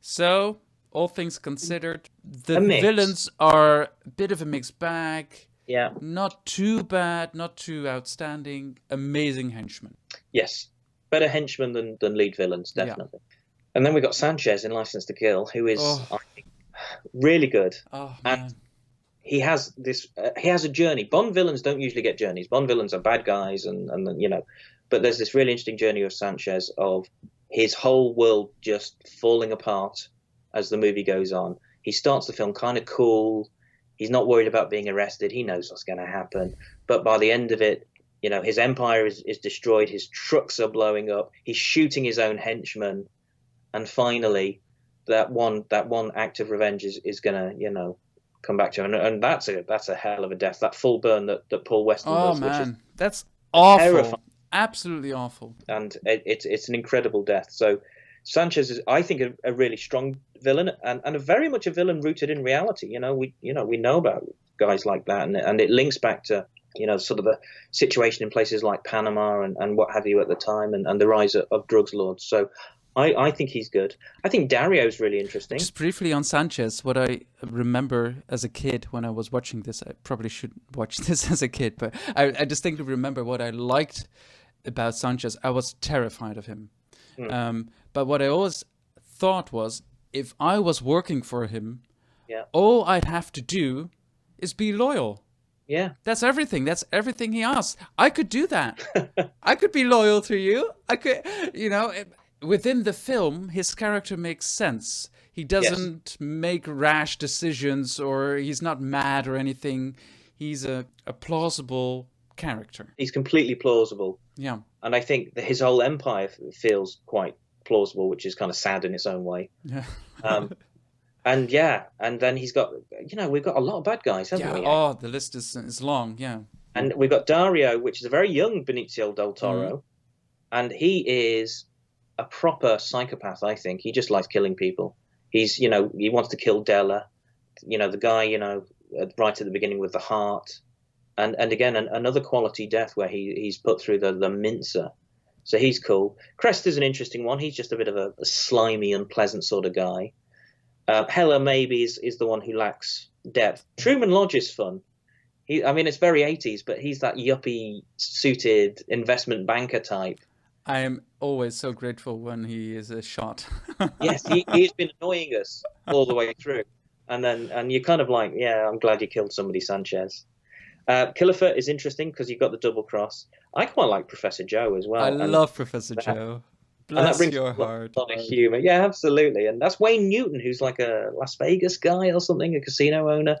H: So, all things considered, the villains are a bit of a mixed bag.
I: Yeah.
H: Not too bad, not too outstanding. Amazing henchmen.
I: Yes. Better henchmen than lead villains, definitely. Yeah. And then we got Sanchez in License to Kill, who is, I think, really good.
H: Oh, man.
I: And he has a journey. Bond villains don't usually get journeys. Bond villains are bad guys, and but there's this really interesting journey of Sanchez, of his whole world just falling apart as the movie goes on. He starts the film kind of cool. He's not worried about being arrested. He knows what's going to happen. but by the end of it, his empire is destroyed. His trucks are blowing up. He's shooting his own henchmen, and finally, that one act of revenge is gonna come back to him, and that's a hell of a death. That full burn that Paul Weston
H: Oh
I: does, which is
H: man, that's awful.
I: terrifying.
H: Absolutely awful.
I: And it's an incredible death. So Sanchez is, I think, a really strong villain, and a very much a villain rooted in reality. We know about guys like that, and it links back to sort of the situation in places like Panama and what have you at the time, and the rise of drugs lords. So I think he's good. I think Dario's really interesting.
H: Just briefly on Sanchez, what I remember as a kid when I was watching this, I probably should watch this as a kid, but I distinctly remember what I liked about Sanchez. I was terrified of him. But what I always thought was, if I was working for him, all I'd have to do is be loyal.
I: Yeah.
H: That's everything. That's everything he asks. I could do that. I could be loyal to you. I could, within the film, his character makes sense. He doesn't make rash decisions, or he's not mad or anything. He's a plausible character.
I: He's completely plausible.
H: Yeah.
I: And I think that his whole empire feels quite plausible, which is kind of sad in its own way.
H: Yeah.
I: And then he's got, we've got a lot of bad guys, haven't we?
H: Oh, the list is long, yeah.
I: And we've got Dario, which is a very young Benicio del Toro, and he is a proper psychopath, I think. He just likes killing people. He's, he wants to kill Della, the guy, right at the beginning with the heart. And again, another quality death where he's put through the mincer. So he's cool. Crest is an interesting one. He's just a bit of a slimy, unpleasant sort of guy. Heller maybe is the one who lacks depth. Truman Lodge is fun. It's very 80s, but he's that yuppie suited investment banker type.
H: I am always so grateful when he is shot.
I: Yes, he's been annoying us all the way through. And you're kind of like, yeah, I'm glad you killed somebody, Sanchez. Kilifer is interesting because you've got the double cross. I quite like Professor Joe as well.
H: I love Professor Joe. Bless your heart.
I: A lot of humor. Yeah, absolutely. And that's Wayne Newton, who's like a Las Vegas guy or something, a casino owner.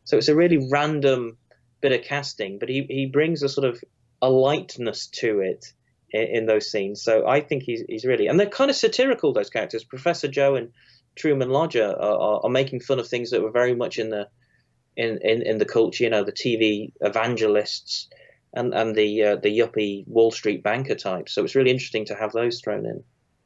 I: So it's a really random bit of casting, but he brings a sort of a lightness to it in those scenes. So I think he's really, and they're kind of satirical, those characters. Professor Joe and Truman Lodge are making fun of things that were very much in the culture, the TV evangelists and the yuppie Wall Street banker types. So it's really interesting to have those thrown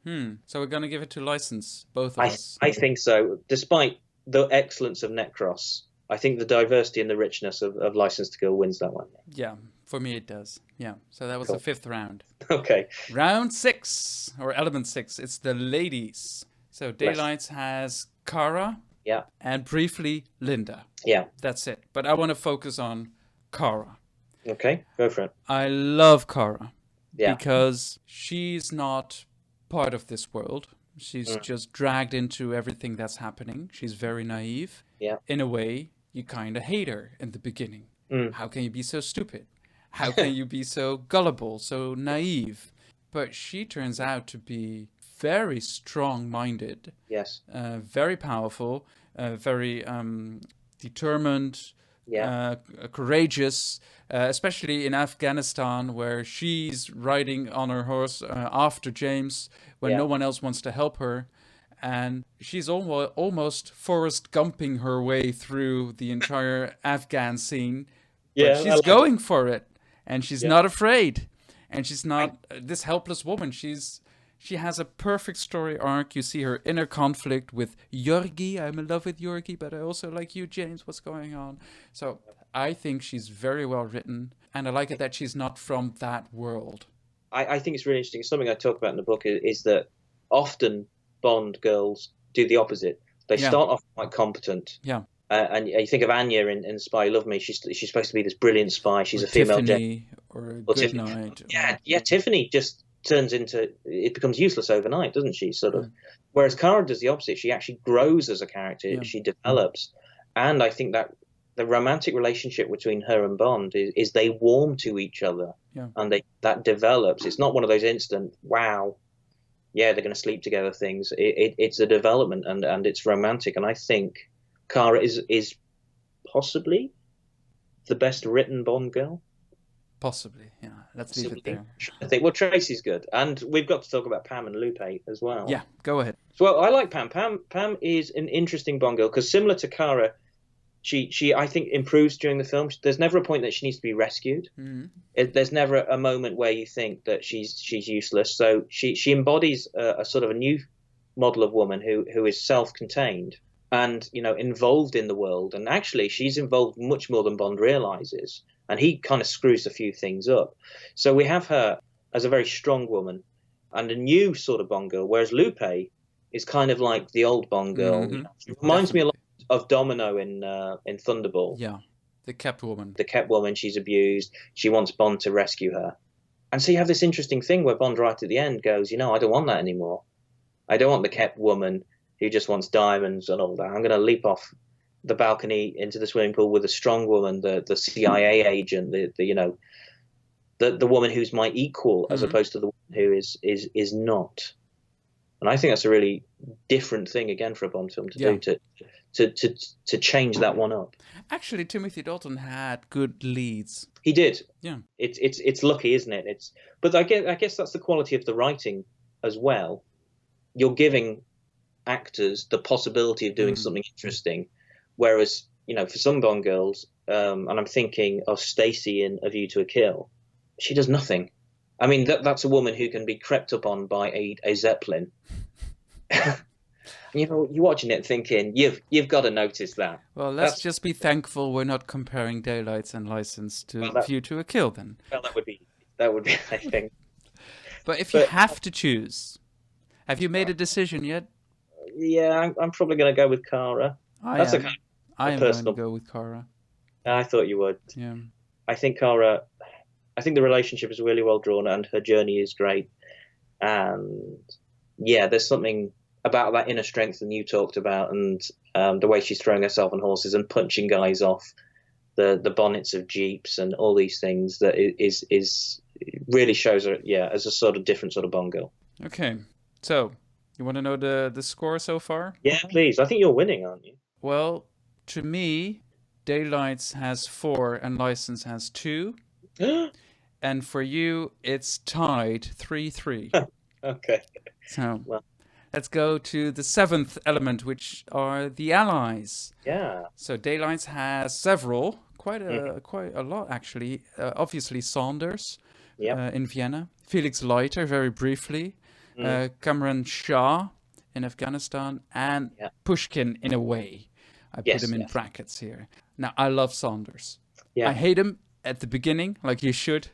I: in.
H: So we're going to give it to license, both of us.
I: I think so. Despite the excellence of Necros, I think the diversity and the richness of License to Kill wins that one.
H: Yeah, for me it does. Yeah, so that was
I: Cool.
H: the fifth round.
I: Okay.
H: Round 6, or element 6, it's the ladies. So Daylights has Kara.
I: Yeah.
H: And briefly, Linda.
I: Yeah.
H: That's it. But I want to focus on Kara.
I: Okay, go for it.
H: I love Kara.
I: Yeah.
H: Because she's not part of this world. She's just dragged into everything that's happening. She's very naive.
I: Yeah.
H: In a way, you kind of hate her in the beginning. How can you be so stupid? How can you be so gullible, so naive? But she turns out to be very strong-minded.
I: Yes.
H: Very powerful, very determined,
I: Yeah.
H: courageous, especially in Afghanistan, where she's riding on her horse after James when no one else wants to help her. And she's almost Forrest Gumping her way through the entire Afghan scene. But she's going for it. And she's not afraid. And she's not this helpless woman. She has a perfect story arc. You see her inner conflict with Yorgi. I'm in love with Yorgi, but I also like you, James. What's going on? So I think she's very well written. And I like it that she's not from that world.
I: I think it's really interesting. Something I talk about in the book is that often Bond girls do the opposite. They start off quite competent.
H: Yeah.
I: And you think of Anya in Spy Love Me. She's supposed to be this brilliant spy. She's a female.
H: Tiffany or Goodnight.
I: Yeah. Tiffany just turns into, it becomes useless overnight, doesn't she? Sort of. Whereas Kara does the opposite. She actually grows as a character.
H: Yeah.
I: She develops, and I think that the romantic relationship between her and Bond is they warm to each other, and that develops. It's not one of those instant wow. Yeah, they're going to sleep together things. It's a development and it's romantic. And I think Kara is possibly the best written Bond girl.
H: Possibly, yeah. Let's leave it there.
I: I think, well, Tracy's good. And we've got to talk about Pam and Lupe as well.
H: Yeah, go ahead.
I: Well, I like Pam. Pam is an interesting Bond girl because similar to Cara, she I think improves during the film. There's never a point that she needs to be rescued. There's never a moment where you think that she's useless. So she embodies a sort of a new model of woman who is self-contained and involved in the world. And actually, she's involved much more than Bond realizes. And he kind of screws a few things up. So we have her as a very strong woman and a new sort of Bond girl, whereas Lupe is kind of like the old Bond girl. It reminds me a lot of Domino in Thunderball.
H: Yeah, the kept woman.
I: The kept woman, she's abused. She wants Bond to rescue her. And so you have this interesting thing where Bond right at the end goes, I don't want that anymore. I don't want the kept woman who just wants diamonds and all that. I'm going to leap off the balcony into the swimming pool with a strong woman, the CIA agent, the woman who's my equal, as opposed to the woman who is not. And I think that's a really different thing again for a Bond film to do, to change that one up.
H: Actually, Timothy Dalton had good leads.
I: He did.
H: Yeah.
I: It's lucky, isn't it? But I guess that's the quality of the writing as well. You're giving actors the possibility of doing something interesting. Whereas, for some Bond girls, and I'm thinking of Stacey in A View to a Kill, she does nothing. I mean, that's a woman who can be crept up on by a Zeppelin. You're watching it thinking, you've got to notice that.
H: Well, let's just be thankful we're not comparing Daylights and License to View to a Kill then.
I: Well, that would be I think.
H: But if you have to choose, have you made a decision yet?
I: Yeah, I'm probably going to go with Cara.
H: I am going to go with Cara.
I: I thought you would.
H: Yeah.
I: I think Cara. I think the relationship is really well drawn, and her journey is great. And yeah, there's something about that inner strength that you talked about, and the way she's throwing herself on horses and punching guys off the bonnets of Jeeps and all these things that is really shows her, as a sort of different sort of Bond girl.
H: Okay, so you want to know the score so far?
I: Yeah, please. I think you're winning, aren't you?
H: Well, to me, Daylights has 4 and License has 2. And for you, it's tied 3-3.
I: Okay.
H: So let's go to the 7th element, which are the allies.
I: Yeah.
H: So Daylights has several, quite a lot actually. Obviously Saunders in Vienna, Felix Leiter very briefly, Kamran Shah in Afghanistan, and Pushkin in a way. I put him in brackets here. Now I love Saunders. Yeah. I hate him at the beginning, like you should,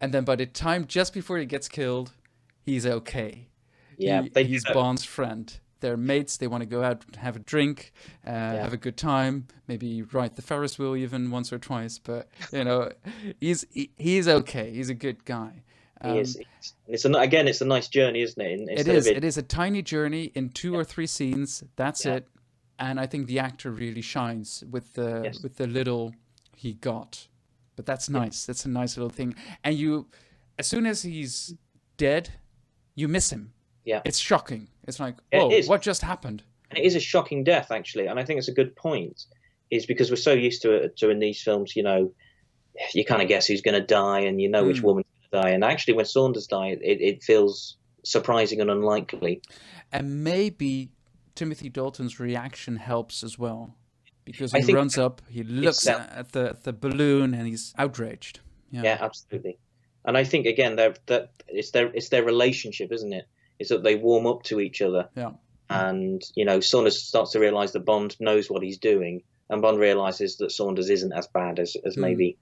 H: and then by the time just before he gets killed, he's okay.
I: Yeah,
H: he's Bond's friend. They're mates. They want to go out, have a drink, have a good time. Maybe ride the Ferris wheel even once or twice. But he's okay. He's a good guy.
I: He is. It's a nice journey, isn't it?
H: It is a tiny journey in 2 or 3 scenes. That's it. And I think the actor really shines with the little he got. But that's nice. That's a nice little thing. And as soon as he's dead, you miss him.
I: Yeah.
H: It's shocking. It's like, whoa, what just happened?
I: And it is a shocking death, actually. And I think it's a good point, is because we're so used to in these films, you kind of guess who's going to die and which woman's going to die. And actually, when Saunders died, it feels surprising and unlikely.
H: And maybe Timothy Dalton's reaction helps as well. Because he runs up, he looks at the balloon, and he's outraged.
I: Yeah, absolutely. And I think again that it's their relationship, isn't it? Is that they warm up to each other.
H: Yeah.
I: And Saunders starts to realise that Bond knows what he's doing, and Bond realises that Saunders isn't as bad as maybe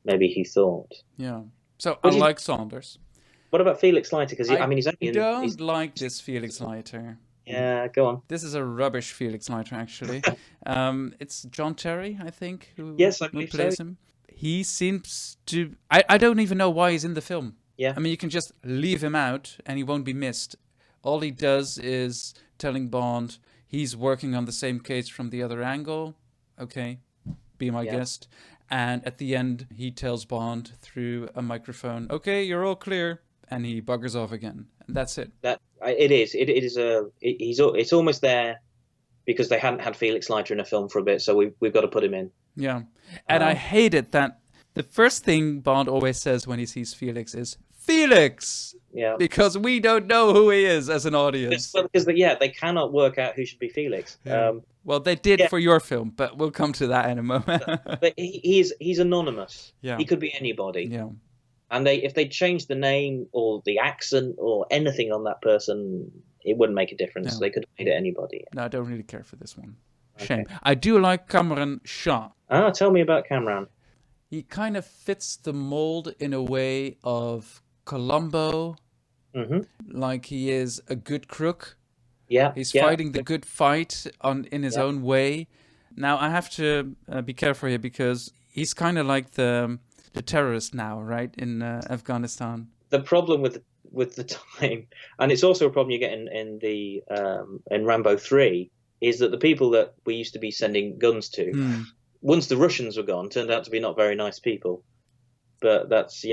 I: he thought.
H: Yeah. So I like Saunders.
I: What about Felix Leiter? Because he's only
H: don't like this Felix Leiter.
I: Yeah, go on.
H: This is a rubbish Felix Leiter, actually. It's John Terry, I think, who plays him. He seems to... I don't even know why he's in the film.
I: Yeah.
H: I mean, you can just leave him out and he won't be missed. All he does is telling Bond he's working on the same case from the other angle. Okay, be my guest. And at the end, he tells Bond through a microphone, okay, you're all clear. And he buggers off again. And that's it.
I: It's almost there because they hadn't had Felix Leiter in a film for a bit, so we've got to put him in.
H: Yeah. And I hated that The first thing Bond always says when he sees Felix is, Felix!
I: Yeah.
H: Because we don't know who he is as an audience.
I: Because they cannot work out who should be Felix.
H: Yeah. Well, they did for your film, but we'll come to that in a moment.
I: But he's anonymous.
H: Yeah.
I: He could be anybody.
H: Yeah.
I: And if they changed the name or the accent or anything on that person, it wouldn't make a difference.
H: No.
I: They could have made it anybody.
H: No, I don't really care for this one.
I: Okay.
H: Shame. I do like Cameron Shah.
I: Tell me about Cameron.
H: He kind of fits the mold in a way of Columbo.
I: Mm-hmm.
H: Like he is a good crook.
I: Yeah.
H: He's fighting the good fight in his own way. Now, I have to be careful here because he's kind of like the terrorist now, right, in Afghanistan.
I: The problem with the time, and it's also a problem you get in Rambo 3, is that the people that we used to be sending guns to, once the Russians were gone, turned out to be not very nice people. But that's,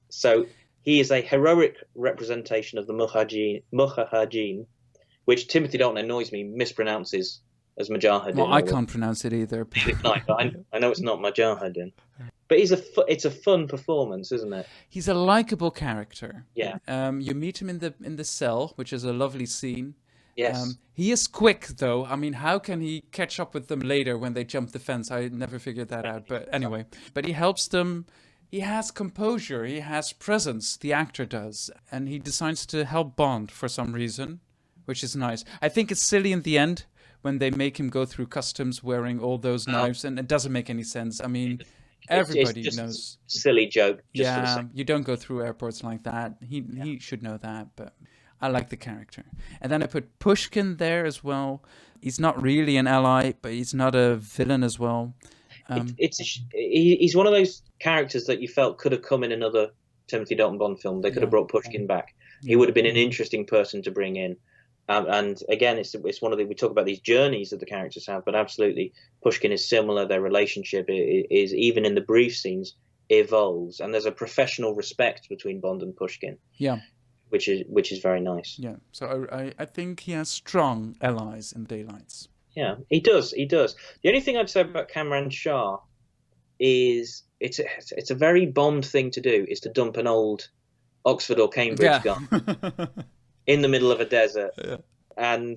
I: So he is a heroic representation of the Mujahideen, which Timothy Dalton annoys me mispronounces as Mujahideen.
H: Well, I can't pronounce it either.
I: I know it's not Mujahideen. But it's a fun performance, isn't it?
H: He's a likable character.
I: Yeah.
H: You meet him in the cell, which is a lovely scene.
I: Yes.
H: He is quick, though. I mean, how can he catch up with them later when they jump the fence? I never figured that out. But anyway, but he helps them. He has composure. He has presence. The actor does. And he decides to help Bond for some reason, which is nice. I think it's silly in the end when they make him go through customs wearing all those knives. And it doesn't make any sense. I mean, everybody
I: it's just
H: knows.
I: A silly joke.
H: Yeah, you don't go through airports like that. He should know that, but I like the character. And then I put Pushkin there as well. He's not really an ally, but he's not a villain as well.
I: He's one of those characters that you felt could have come in another Timothy Dalton Bond film. They could have brought Pushkin back. He would have been an interesting person to bring in. And again, it's one of we talk about these journeys that the characters have, but absolutely, Pushkin is similar. Their relationship is even in the brief scenes evolves, and there's a professional respect between Bond and Pushkin.
H: Yeah.
I: Which is very nice.
H: Yeah, so I think he has strong allies in Daylights.
I: Yeah, he does. The only thing I'd say about Cameron Shah is it's a very Bond thing to do, is to dump an old Oxford or Cambridge gun in the middle of a desert. Yeah. And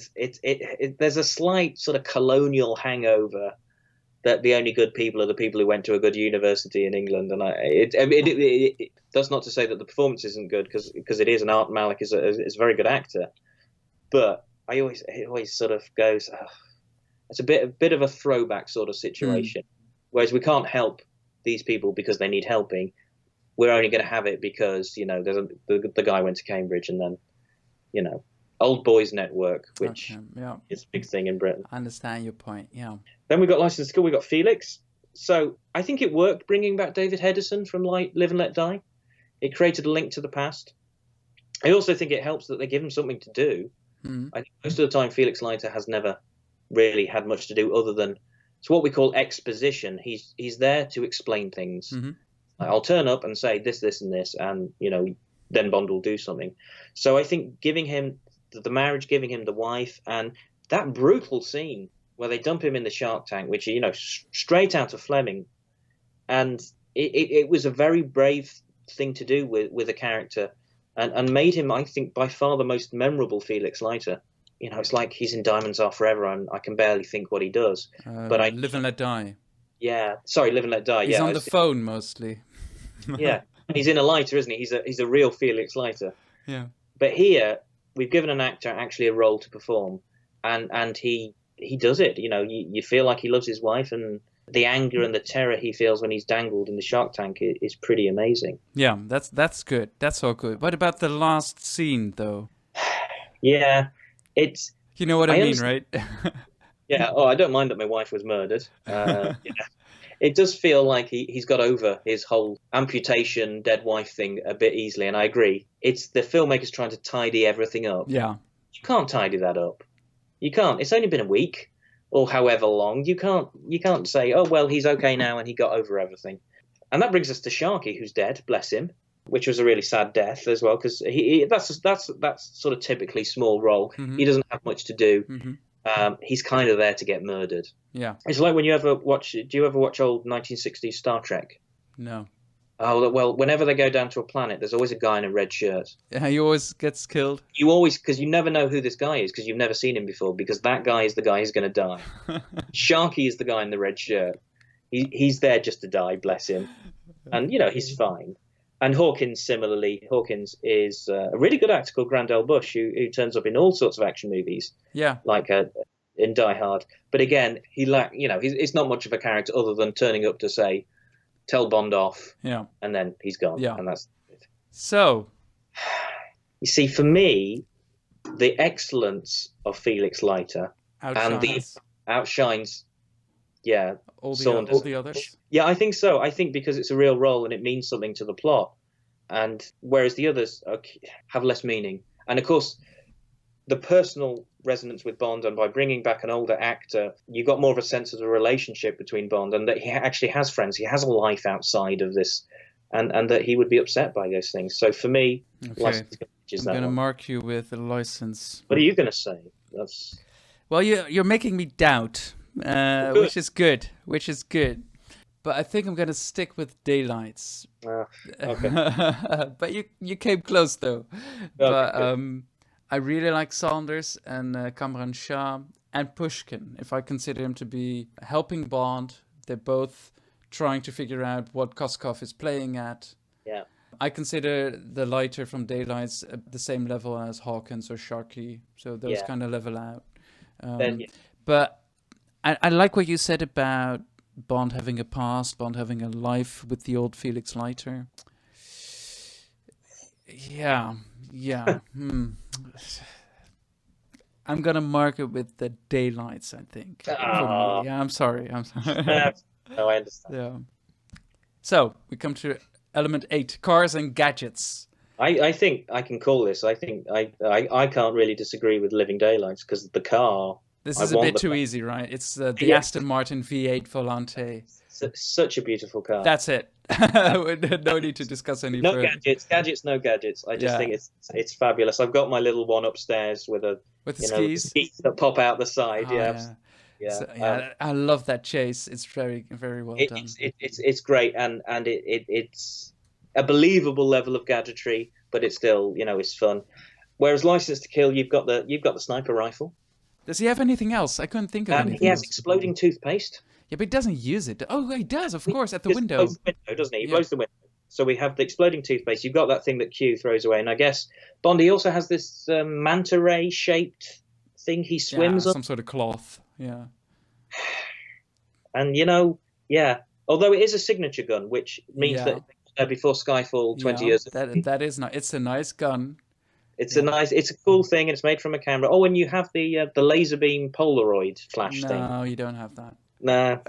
I: there's a slight sort of colonial hangover that the only good people are the people who went to a good university in England. And that's not to say that the performance isn't good, because it is, and Art Malik is a very good actor. But it always sort of goes, it's a bit of a throwback sort of situation. Whereas we can't help these people because they need helping. We're only going to have it because the guy went to Cambridge, and then Old Boys Network, which is a big thing in Britain.
H: I understand your point. Yeah.
I: Then we got License to Kill. We got Felix. So I think it worked bringing back David Hedison from Live and Let Die. It created a link to the past. I also think it helps that they give him something to do. I think most of the time Felix Leiter has never really had much to do other than it's what we call exposition. He's there to explain things. I'll turn up and say this, and this, and then Bond will do something. So I think giving him the marriage, giving him the wife, and that brutal scene where they dump him in the shark tank, which straight out of Fleming, and it was a very brave thing to do with a character, and made him, I think, by far the most memorable Felix Leiter. It's like he's in Diamonds Are Forever, and I can barely think what he does. But I
H: Live and Let Die.
I: Yeah, sorry, Live and Let Die.
H: He's on the phone mostly.
I: Yeah, he's in a lighter, isn't he? He's a real Felix Leiter.
H: Yeah.
I: But here we've given an actor actually a role to perform, and he does it. You feel like he loves his wife, and the anger and the terror he feels when he's dangled in the shark tank is pretty amazing.
H: Yeah, that's good. That's all good. What about the last scene, though?
I: Yeah, it's...
H: You know what I mean, right?
I: Yeah, I don't mind that my wife was murdered. It does feel like he's got over his whole amputation, dead wife thing a bit easily, and I agree. It's the filmmakers trying to tidy everything up.
H: Yeah.
I: You can't tidy that up. You can't. It's only been a week or however long. You can't say, oh, well, he's okay now and he got over everything. And that brings us to Sharky, who's dead, bless him, which was a really sad death as well, because that's sort of typically small role. He doesn't have much to do. He's kind of there to get murdered.
H: Yeah.
I: It's like when you ever watch. Do you ever watch old 1960s Star Trek?
H: No.
I: Oh well, whenever they go down to a planet, there's always a guy in a red shirt.
H: Yeah, he always gets killed.
I: You always, because you never know who this guy is, because you've never seen him before, because that guy is the guy who's going to die. Sharky is the guy in the red shirt. He's there just to die, bless him. And, he's fine. And Hawkins, similarly, Hawkins is a really good actor called Grandel Bush, who turns up in all sorts of action movies.
H: Yeah.
I: Like in Die Hard. But again, he's not much of a character other than turning up to say, tell Bond off.
H: Yeah.
I: And then he's gone.
H: Yeah.
I: And that's it.
H: So,
I: you see, for me, the excellence of Felix Leiter outshines,
H: all
I: Saunders.
H: the others.
I: Yeah, I think so. I think because it's a real role and it means something to the plot, and whereas the others have less meaning. And of course, the personal resonance with Bond, and by bringing back an older actor, you got more of a sense of the relationship between Bond and that he actually has friends. He has a life outside of this, and that he would be upset by those things. So for me,
H: Okay. I'm going to mark you with a license.
I: What are you going to say?
H: Well, you're making me doubt, which is good. But I think I'm going to stick with Daylights.
I: Okay.
H: But you came close though.
I: Okay,
H: But I really like Saunders and Kamran Shah and Pushkin. If I consider him to be helping Bond, they're both trying to figure out what Koskov is playing at.
I: Yeah.
H: I consider the Lighter from Daylights at the same level as Hawkins or Sharkey, so those kind of level out. But I like what you said about Bond having a past, Bond having a life with the old Felix Leiter. Yeah. I'm gonna mark it with the Daylights, I think. For me. Yeah, I'm sorry.
I: No, I understand.
H: Yeah. So we come to element 8: cars and gadgets.
I: I think I can call this. I think I can't really disagree with Living Daylights because the car.
H: This is a bit too easy, right? It's the Aston Martin V8 Volante.
I: Such a beautiful car.
H: That's it. No need to discuss any
I: no
H: further.
I: No gadgets. I just think it's fabulous. I've got my little one upstairs with the skis that pop out the side. So, I love that chase. It's very, very well done. It's great, and it's a believable level of gadgetry, but it's still it's fun. Whereas License to Kill, you've got the sniper rifle.
H: Does he have anything else? I couldn't think of anything.
I: He has
H: else.
I: exploding toothpaste.
H: Yeah, but he doesn't use it. Oh, he does, of course, at the window.
I: Blows the window, doesn't he? He blows the window. So we have the exploding toothpaste. You've got that thing that Q throws away, and I guess Bondi also has this manta ray shaped thing he swims on.
H: Some sort of cloth. Yeah.
I: And although it is a signature gun, which means that before Skyfall 20 years ago.
H: That is nice. It's a nice gun.
I: It's a cool thing, and it's made from a camera. Oh, and you have the laser beam Polaroid flash thing.
H: No, you don't have that.
I: Nah.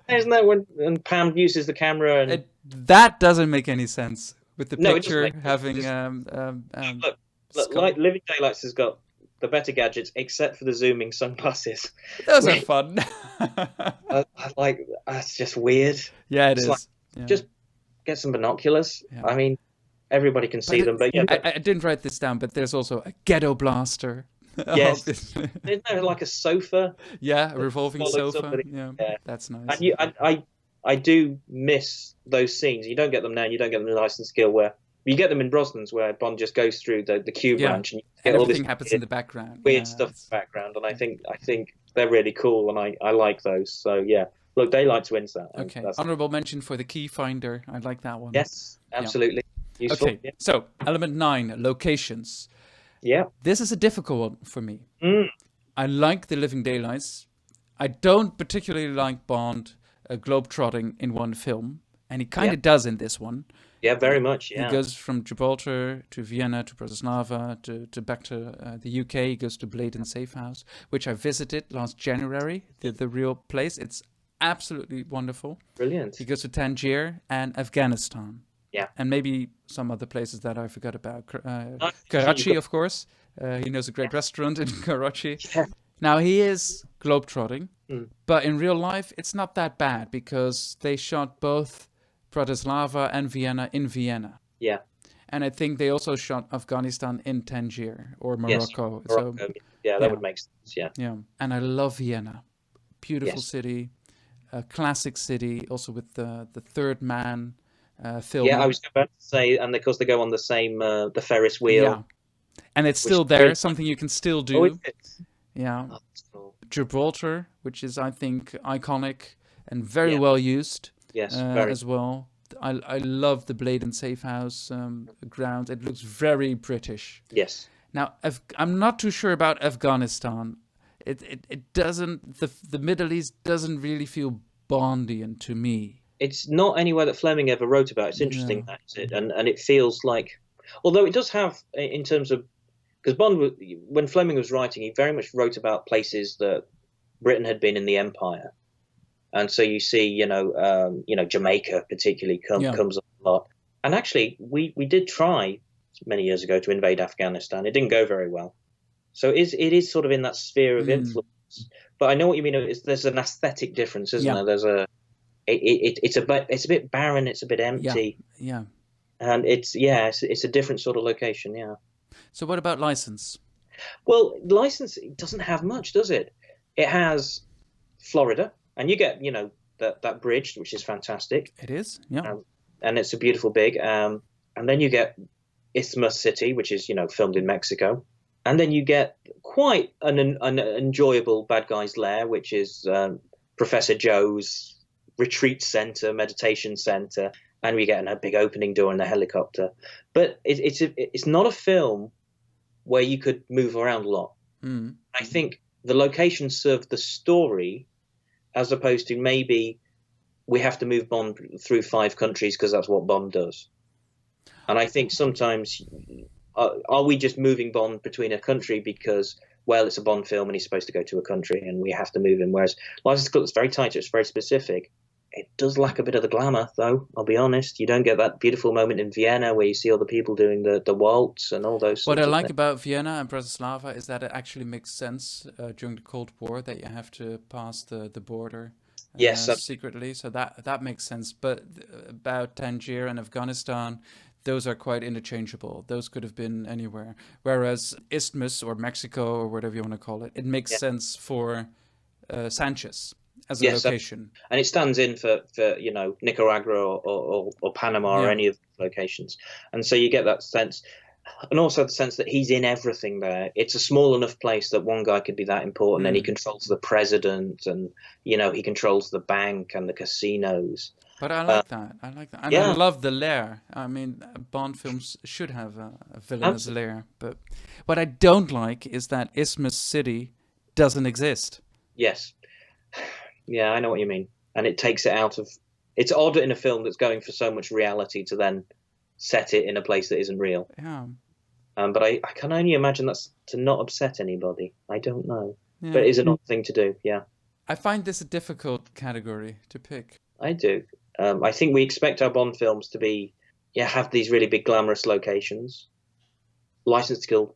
I: There's no one, and Pam uses the camera, and
H: that doesn't make any sense with the
I: No,
H: picture
I: it doesn't
H: having.
I: look, like Living Daylights has got the better gadgets, except for the zooming sunglasses.
H: Those are fun.
I: That's just weird.
H: Yeah, it
I: It's
H: is.
I: Just get some binoculars.
H: Yeah.
I: I mean, everybody can see them, but
H: I didn't write this down, but there's also a ghetto blaster.
I: Yes.
H: Obviously.
I: Isn't there like a sofa?
H: Yeah, a revolving
I: Follow
H: sofa.
I: somebody.
H: Yeah,
I: Yeah.
H: that's nice.
I: And I do miss those scenes. You don't get them now. You don't get them in License to Kill, where you get them in Brosnan's, where Bond just goes through the Q branch and you get
H: and
I: all this
H: everything happens in the background.
I: weird stuff in the background. And I think they're really cool, and I like those. So yeah, look, Daylights wins that.
H: Okay, honorable mention for the key finder. I like that one.
I: Yes, absolutely. Useful.
H: Okay, so element 9: locations.
I: Yeah.
H: This is a difficult one for me.
I: Mm.
H: I like the Living Daylights. I don't particularly like Bond globetrotting in one film, and he kind of does in this one.
I: Yeah, very much. Yeah.
H: He goes from Gibraltar to Vienna to Bratislava to back to the UK. He goes to Bladen Safe House, which I visited last January. The real place. It's absolutely wonderful.
I: Brilliant.
H: He goes to Tangier and Afghanistan.
I: Yeah.
H: And maybe some other places that I forgot about. Karachi, of course. He knows a great restaurant in Karachi.
I: Yeah.
H: Now, he is globetrotting,
I: but
H: in real life, it's not that bad because they shot both Bratislava and Vienna in Vienna.
I: Yeah.
H: And I think they also shot Afghanistan in Tangier or
I: Yes,
H: Morocco.
I: Morocco. Yeah, that
H: yeah.
I: would make sense. Yeah.
H: Yeah, and I love Vienna. Beautiful
I: Yes.
H: city, a classic city, also with the Third Man film.
I: Yeah, I was about to say, and of course they go on the same the Ferris wheel.
H: Yeah, and it's
I: which
H: still
I: is
H: there,
I: really
H: something you can still do.
I: Oh, is it?
H: Yeah.
I: Oh, that's cool.
H: Gibraltar, which is, I think, iconic and very
I: Yeah.
H: well used
I: Yes, very.
H: as well. I love the Blade and Safe House ground. It looks very British.
I: Yes.
H: Now, I'm not too sure about Afghanistan. It doesn't, the Middle East doesn't really feel Bondian to me.
I: It's not anywhere that Fleming ever wrote about. It's interesting,
H: No.
I: that is it, and it feels like, although it does have in terms of, because Bond, when Fleming was writing, he very much wrote about places that Britain had been in the Empire, and so you see, Jamaica particularly comes up a lot. And actually, we did try many years ago to invade Afghanistan. It didn't go very well. So it is sort of in that sphere of influence. But I know what you mean. There's an aesthetic difference, isn't there? There's it's a bit barren. It's a bit empty.
H: Yeah.
I: And it's a different sort of location. Yeah.
H: So what about license?
I: Well, license, it doesn't have much, does it? It has Florida, and you get that bridge, which is fantastic.
H: It is, yeah.
I: And it's a beautiful big. And then you get Isthmus City, which is filmed in Mexico. And then you get quite an enjoyable bad guy's lair, which is Professor Joe's retreat center, meditation center, and we get a big opening door in the helicopter. But it's not a film where you could move around a lot. I think the location served the story, as opposed to maybe we have to move Bond through 5 countries because that's what Bond does. And I think sometimes, are we just moving Bond between a country because, well, it's a Bond film and he's supposed to go to a country and we have to move him? Whereas License to Kill, it's very tight, it's very specific. It does lack a bit of the glamour, though, I'll be honest. You don't get that beautiful moment in Vienna where you see all the people doing the waltz and all those
H: What
I: sorts
H: I
I: of
H: like
I: things.
H: about Vienna and Bratislava is that it actually makes sense during the Cold War that you have to pass the border
I: Yes,
H: secretly. So that makes sense. But about Tangier and Afghanistan, those are quite interchangeable. Those could have been anywhere. Whereas Isthmus or Mexico or whatever you want to call it, it makes sense for Sanchez as a location.
I: And it stands in for Nicaragua or Panama or any of the locations. And so you get that sense. And also the sense that he's in everything there. It's a small enough place that one guy could be that important, and he controls the president, and he controls the bank and the casinos.
H: But I like that. I like that. And I love the lair. I mean, Bond films should have a villainous lair. But what I don't like is that Isthmus City doesn't exist.
I: Yes. Yeah, I know what you mean. And it takes it out of... It's odd in a film that's going for so much reality to then set it in a place that isn't real.
H: Yeah.
I: But I can only imagine that's to not upset anybody. I don't know. Yeah. But it is an odd thing to do, yeah.
H: I find this a difficult category to pick.
I: I do. I think we expect our Bond films to have these really big glamorous locations. License to Kill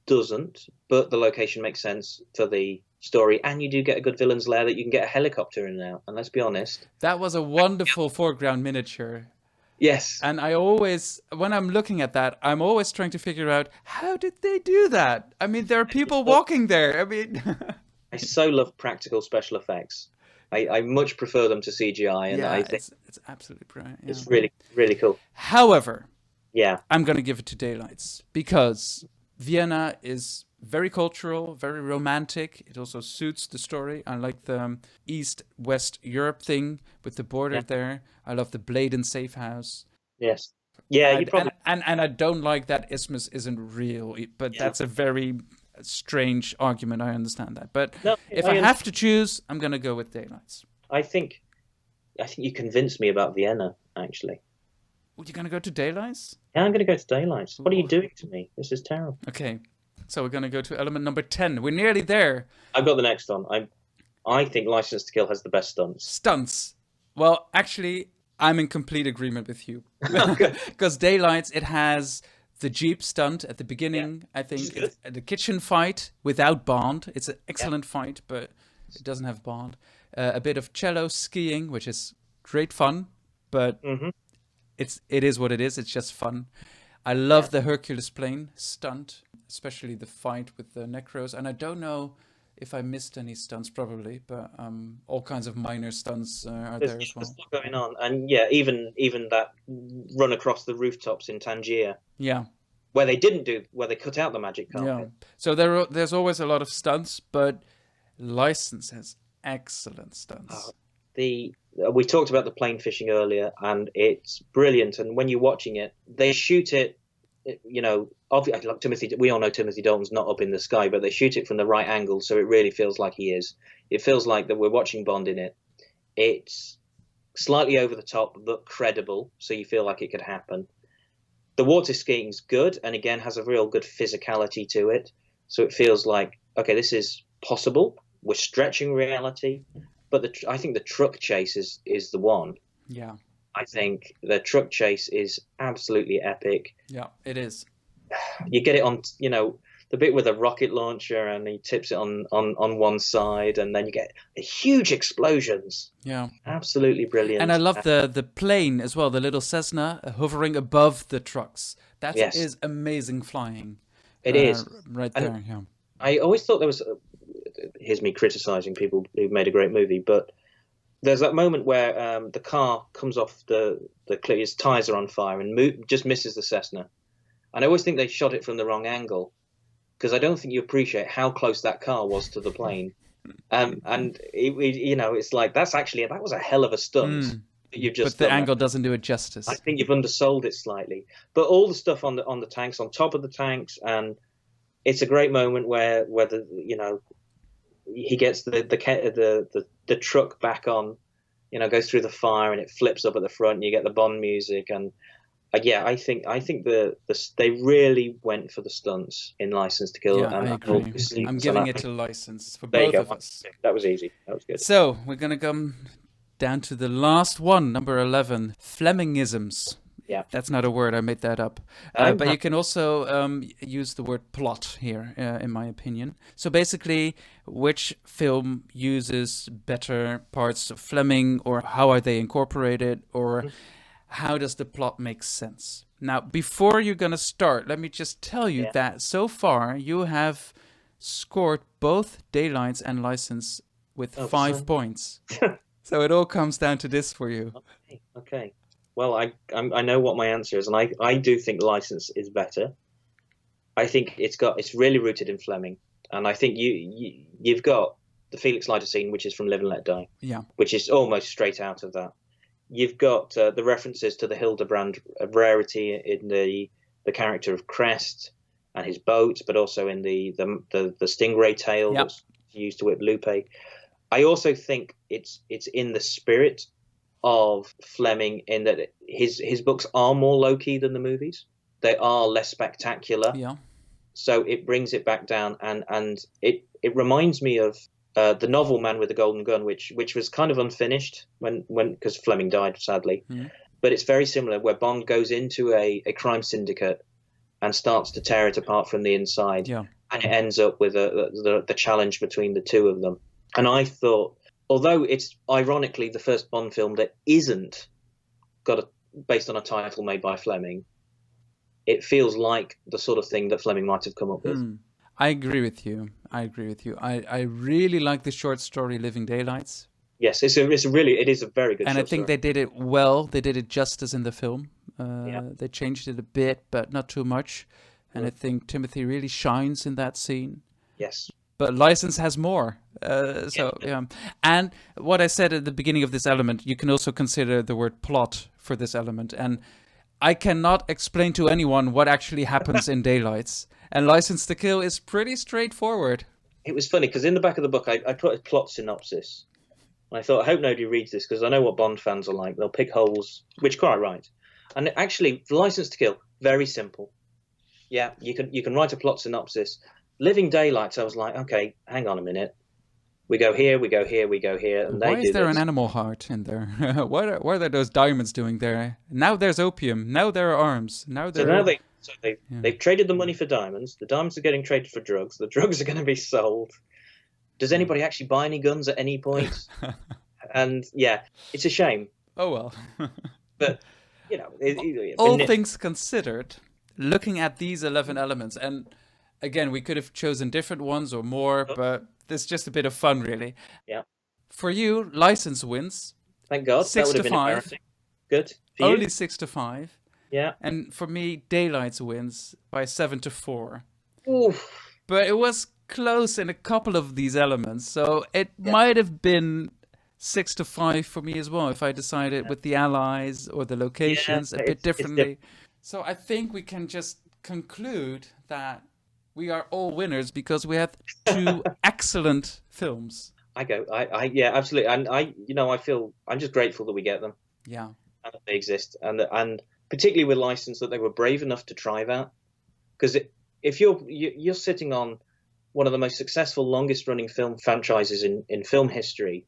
I: doesn't, but the location makes sense for the story, and you do get a good villain's lair that you can get a helicopter in and out. And let's be honest,
H: that was a wonderful foreground miniature.
I: Yes.
H: And I always, when I'm looking at that, I'm always trying to figure out, how did they do that? I mean, there are people walking there. I mean,
I: I so love practical special effects. I much prefer them to CGI, and I think
H: it's absolutely brilliant. Yeah.
I: It's really, really cool.
H: However, I'm going to give it to Daylights, because Vienna is very cultural, very romantic. It also suits the story. I like the East-West Europe thing with the border there. I love the Blade and Safe House.
I: Yes. Yeah, you probably...
H: and I don't like that Isthmus isn't real, but that's a very strange argument. I understand that. But if I have to choose, I'm going to go with Daylights.
I: I think you convinced me about Vienna, actually.
H: Well, you're going to go to Daylights?
I: Yeah, I'm going to go to Daylights. What are you doing to me? This is terrible.
H: Okay. So we're going to go to element number 10. We're nearly there.
I: I've got the next one. I think License to Kill has the best stunts.
H: Stunts. Well, actually, I'm in complete agreement with you. Because Daylights, it has the Jeep stunt at the beginning. I think the kitchen fight without Bond. It's an excellent fight, but it doesn't have Bond. A bit of cello skiing, which is great fun, but it is what it is. It's just fun. I love the Hercules plane stunt, especially the fight with the Necros. And I don't know if I missed any stunts, probably, but all kinds of minor stunts are there as well.
I: There's stuff going on, and yeah, even that run across the rooftops in Tangier.
H: Yeah.
I: Where they cut out the magic carpet.
H: Yeah. So there's always a lot of stunts, but License has excellent stunts.
I: We talked about the plane fishing earlier, and it's brilliant. And when you're watching it, they shoot it. Obviously, like we all know Timothy Dalton's not up in the sky, but they shoot it from the right angle, so it really feels like he is. It feels like that we're watching Bond in it. It's slightly over the top, but credible, so you feel like it could happen. The water skiing's good, and again has a real good physicality to it. So it feels like, okay, this is possible. We're stretching reality, but I think the truck chase is the one.
H: Yeah.
I: I think the truck chase is absolutely epic.
H: Yeah, it is.
I: You get it on, the bit with a rocket launcher, and he tips it on one side, and then you get huge explosions.
H: Yeah,
I: absolutely brilliant.
H: And I love the plane as well, the little Cessna hovering above the trucks. That is amazing flying.
I: It is
H: right there. Yeah,
I: I always thought there was. Here's me criticizing people who've made a great movie, but there's that moment where the car comes off the cliff, his tires are on fire, and just misses the Cessna. And I always think they shot it from the wrong angle, because I don't think you appreciate how close that car was to the plane. And it's like that was a hell of a stunt that you've just.
H: But the angle doesn't do it justice.
I: I think you've undersold it slightly. But all the stuff on the tanks, on top of the tanks, and it's a great moment where he gets the truck back on, goes through the fire, and it flips up at the front, and you get the Bond music, and I think they really went for the stunts in License to Kill.
H: Yeah,
I: and
H: I agree. I'm giving it to License for both of us.
I: That was easy. That was good.
H: So we're gonna come down to the last one, number 11, Flemingisms.
I: Yeah,
H: that's not a word. I made that up. But you can also use the word plot here, in my opinion. So basically, which film uses better parts of Fleming, or how are they incorporated, or how does the plot make sense? Now, before you're going to start, let me just tell you that so far you have scored both Daylights and License with 5 points. So it all comes down to this for you.
I: Okay. Well, I know what my answer is, and I do think License is better. I think it's really rooted in Fleming, and I think you've got the Felix Leiter scene, which is from Live and Let Die, which is almost straight out of that. You've got the references to the Hildebrand rarity in the character of Crest and his boat, but also in the stingray tail that's used to whip Lupe. I also think it's in the spirit of Fleming, in that his books are more low-key than the movies. They are less spectacular.
H: Yeah.
I: So it brings it back down, and it reminds me of the novel Man with the Golden Gun, which was kind of unfinished when because Fleming died, sadly. But it's very similar, where Bond goes into a crime syndicate and starts to tear it apart from the inside. Yeah. And it ends up with the challenge between the two of them. And I thought, although it's ironically the first Bond film that isn't based on a title made by Fleming, it feels like the sort of thing that Fleming might have come up with.
H: I agree with you. I really like the short story Living Daylights.
I: Yes, it is a very good.
H: And I think
I: story.
H: they did it well. They did it justice in the film. They changed it a bit, but not too much. And I think Timothy really shines in that scene.
I: Yes.
H: But License has more. And what I said at the beginning of this element, you can also consider the word plot for this element. And I cannot explain to anyone what actually happens in Daylights. And License to Kill is pretty straightforward.
I: It was funny because in the back of the book, I put a plot synopsis. And I thought, I hope nobody reads this, because I know what Bond fans are like. They'll pick holes, which quite right. And actually, License to Kill, very simple. Yeah, you can write a plot synopsis. Living Daylights, I was like, okay, hang on a minute. We go here, we go here, we go here. And
H: why is there an animal heart in there? What are those diamonds doing there? Now there's opium. Now there are arms.
I: They've traded the money for diamonds. The diamonds are getting traded for drugs. The drugs are going to be sold. Does anybody actually buy any guns at any point? And it's a shame.
H: Oh well.
I: But
H: all things considered, looking at these 11 elements, and again, we could have chosen different ones or more, but it's just a bit of fun, really.
I: Yeah.
H: For you, license wins.
I: Thank God. That
H: 6
I: would
H: to
I: have been
H: 5.
I: embarrassing. Good. For
H: Only
I: you?
H: 6 to 5.
I: Yeah.
H: And for me, Daylights wins by 7 to 4.
I: Oof.
H: But it was close in a couple of these elements, so it might have been 6 to 5 for me as well if I decided with the allies or the locations a bit differently. So I think we can just conclude that we are all winners because we had 2 excellent films.
I: Yeah, absolutely. And I feel I'm just grateful that we get them.
H: Yeah.
I: And that they exist, and particularly with license that they were brave enough to try that, because if you're sitting on one of the most successful, longest running film franchises in film history,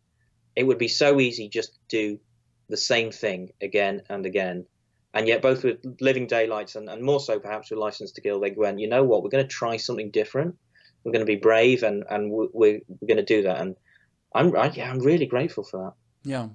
I: it would be so easy just to do the same thing again and again. And yet both with Living Daylights and more so perhaps with License to Kill, they went, you know what, we're going to try something different. We're going to be brave and we're going to do that. And I'm really grateful for that.
H: Yeah.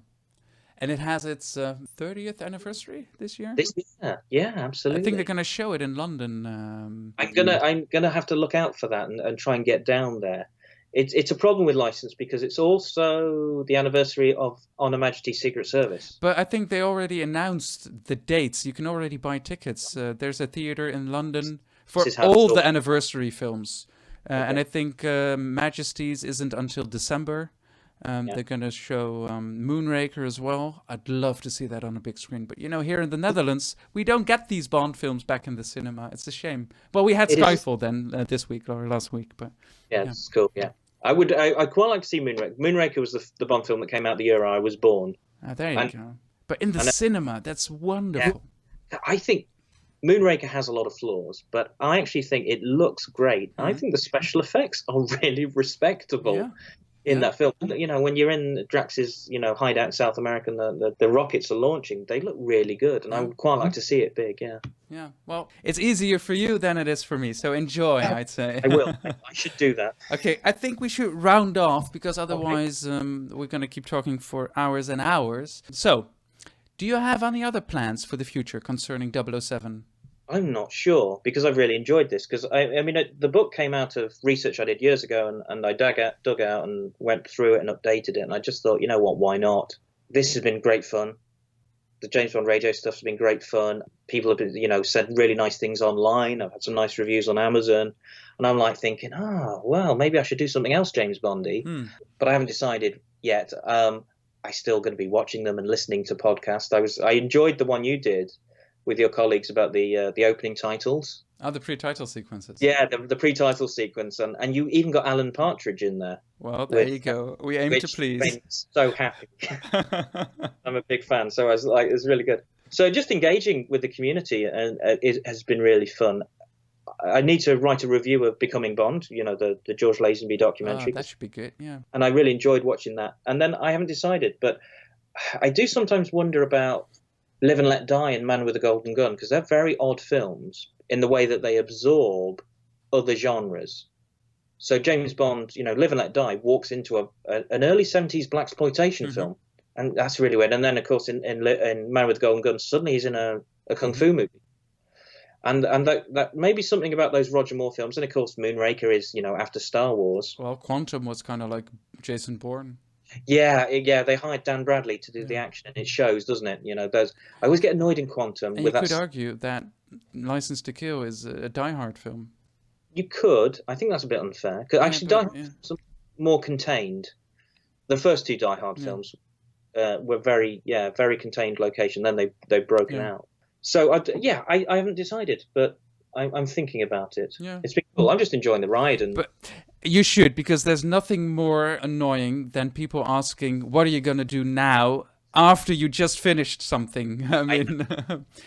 H: And it has its 30th anniversary this year?
I: This year, yeah, absolutely.
H: I think they're going to show it in London.
I: I'm gonna have to look out for that and try and get down there. It's a problem with license because it's also the anniversary of On Her Majesty's Secret Service.
H: But I think they already announced the dates. You can already buy tickets. There's a theater in London for all the anniversary films. And I think Majesty's isn't until December. They're going to show Moonraker as well. I'd love to see that on a big screen. But, here in the Netherlands, we don't get these Bond films back in the cinema. It's a shame. Well, we had Skyfall then this week or last week. But
I: it's cool, yeah. I'd quite like to see Moonraker. Moonraker was the Bond film that came out the year I was born.
H: There you go. But in the cinema, that's wonderful.
I: Yeah, I think Moonraker has a lot of flaws, but I actually think it looks great. I think the special effects are really respectable. Yeah. In that film, when you're in Drax's, hideout in South America and the rockets are launching, they look really good, and I would quite like to see it big. Yeah.
H: Yeah. Well, it's easier for you than it is for me, so enjoy. I'd say.
I: I will. I should do that.
H: Okay. I think we should round off because otherwise we're going to keep talking for hours and hours. So, do you have any other plans for the future concerning 007?
I: I'm not sure because I've really enjoyed this because the book came out of research I did years ago and I dug out and went through it and updated it, and I just thought, you know what, why not? This has been great fun. The James Bond radio stuff has been great fun. People have been, said really nice things online. I've had some nice reviews on Amazon, and I'm like thinking, well, maybe I should do something else James Bondy, but I haven't decided yet. I'm still going to be watching them and listening to podcasts. I enjoyed the one you did with your colleagues about the opening titles.
H: Oh, the pre-title sequences.
I: Yeah, the pre-title sequence, and you even got Alan Partridge in there.
H: Well, there you go. We aim to please.
I: Made me so happy. I'm a big fan, so I was like, it was really good. So just engaging with the community and it has been really fun. I need to write a review of Becoming Bond, the George Lazenby documentary.
H: That should be good, yeah.
I: And I really enjoyed watching that. And then I haven't decided, but I do sometimes wonder about Live and Let Die and Man with a Golden Gun, because they're very odd films in the way that they absorb other genres. So James Bond, Live and Let Die walks into an early 70s blaxploitation film, and that's really weird. And then, of course, in Man with a Golden Gun, suddenly he's in a kung fu movie. And that may be something about those Roger Moore films. And, of course, Moonraker is, after Star Wars.
H: Well, Quantum was kind of like Jason Bourne.
I: Yeah, they hired Dan Bradley to do the action, and it shows, doesn't it? I always get annoyed in Quantum.
H: And you could argue that License to Kill is a Die Hard film.
I: You could. I think that's a bit unfair. Because actually, Die Hard is more contained. The first two Die Hard films were very contained location. Then they've broken out. So I haven't decided, but I'm thinking about it. Yeah. It's been cool. I'm just enjoying the ride.
H: But you should, because there's nothing more annoying than people asking, what are you going to do now after you just finished something? I mean,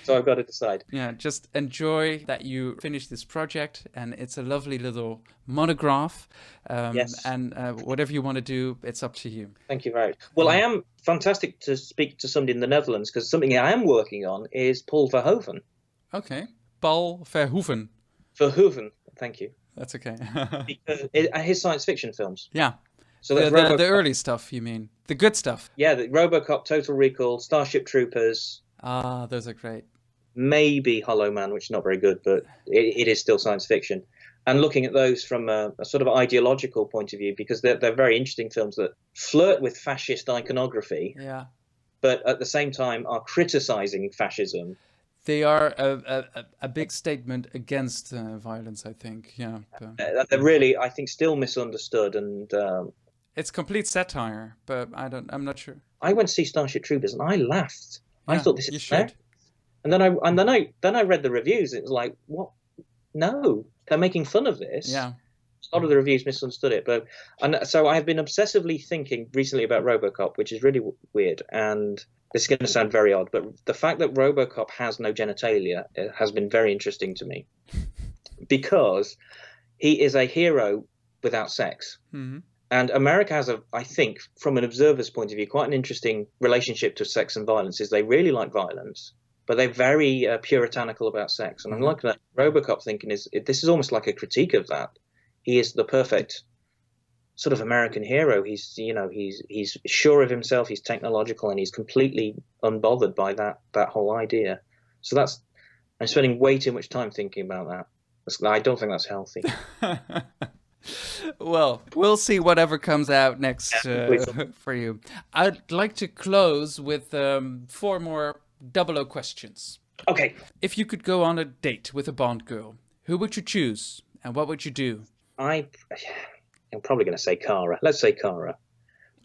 I: so I've got to decide.
H: Yeah, just enjoy that you finished this project, and it's a lovely little monograph.
I: Yes.
H: And whatever you want to do, it's up to you.
I: Thank you very much. Well, I am fantastic to speak to somebody in the Netherlands, because something I am working on is Paul Verhoeven.
H: Okay. Paul Verhoeven.
I: Verhoeven, thank you.
H: That's okay.
I: Because his science fiction films.
H: Yeah.
I: So
H: the early stuff, you mean? The good stuff?
I: Yeah, the RoboCop, Total Recall, Starship Troopers.
H: Ah, those are great.
I: maybe Hollow Man, which is not very good, but it is still science fiction. And looking at those from a sort of ideological point of view, because they're very interesting films that flirt with fascist iconography,
H: Yeah.
I: but at the same time are criticizing fascism.
H: They are a big statement against violence, I think. Yeah.
I: They're really, I think, still misunderstood. And
H: it's complete satire, but I'm not sure.
I: I went to see Starship Troopers and I laughed.
H: Yeah,
I: I thought this is
H: you should.
I: And then I read the reviews. It was like, what? No, they're making fun of this.
H: Yeah.
I: A lot of the reviews misunderstood it, and so I've been obsessively thinking recently about RoboCop, which is really weird. And this is going to sound very odd, but the fact that RoboCop has no genitalia has been very interesting to me, because he is a hero without sex.
H: Mm-hmm.
I: And America has I think, from an observer's point of view, quite an interesting relationship to sex and violence. Is they really like violence, but they're very puritanical about sex. And I'm looking at RoboCop thinking, this is almost like a critique of that. He is the perfect sort of American hero. He's sure of himself, he's technological, and he's completely unbothered by that whole idea. So I'm spending way too much time thinking about that. I don't think that's healthy.
H: Well, we'll see whatever comes out next for you. I'd like to close with 4 more 00 questions.
I: Okay.
H: If you could go on a date with a Bond girl, who would you choose and what would you do?
I: I'm probably going to say Cara. Let's say Cara.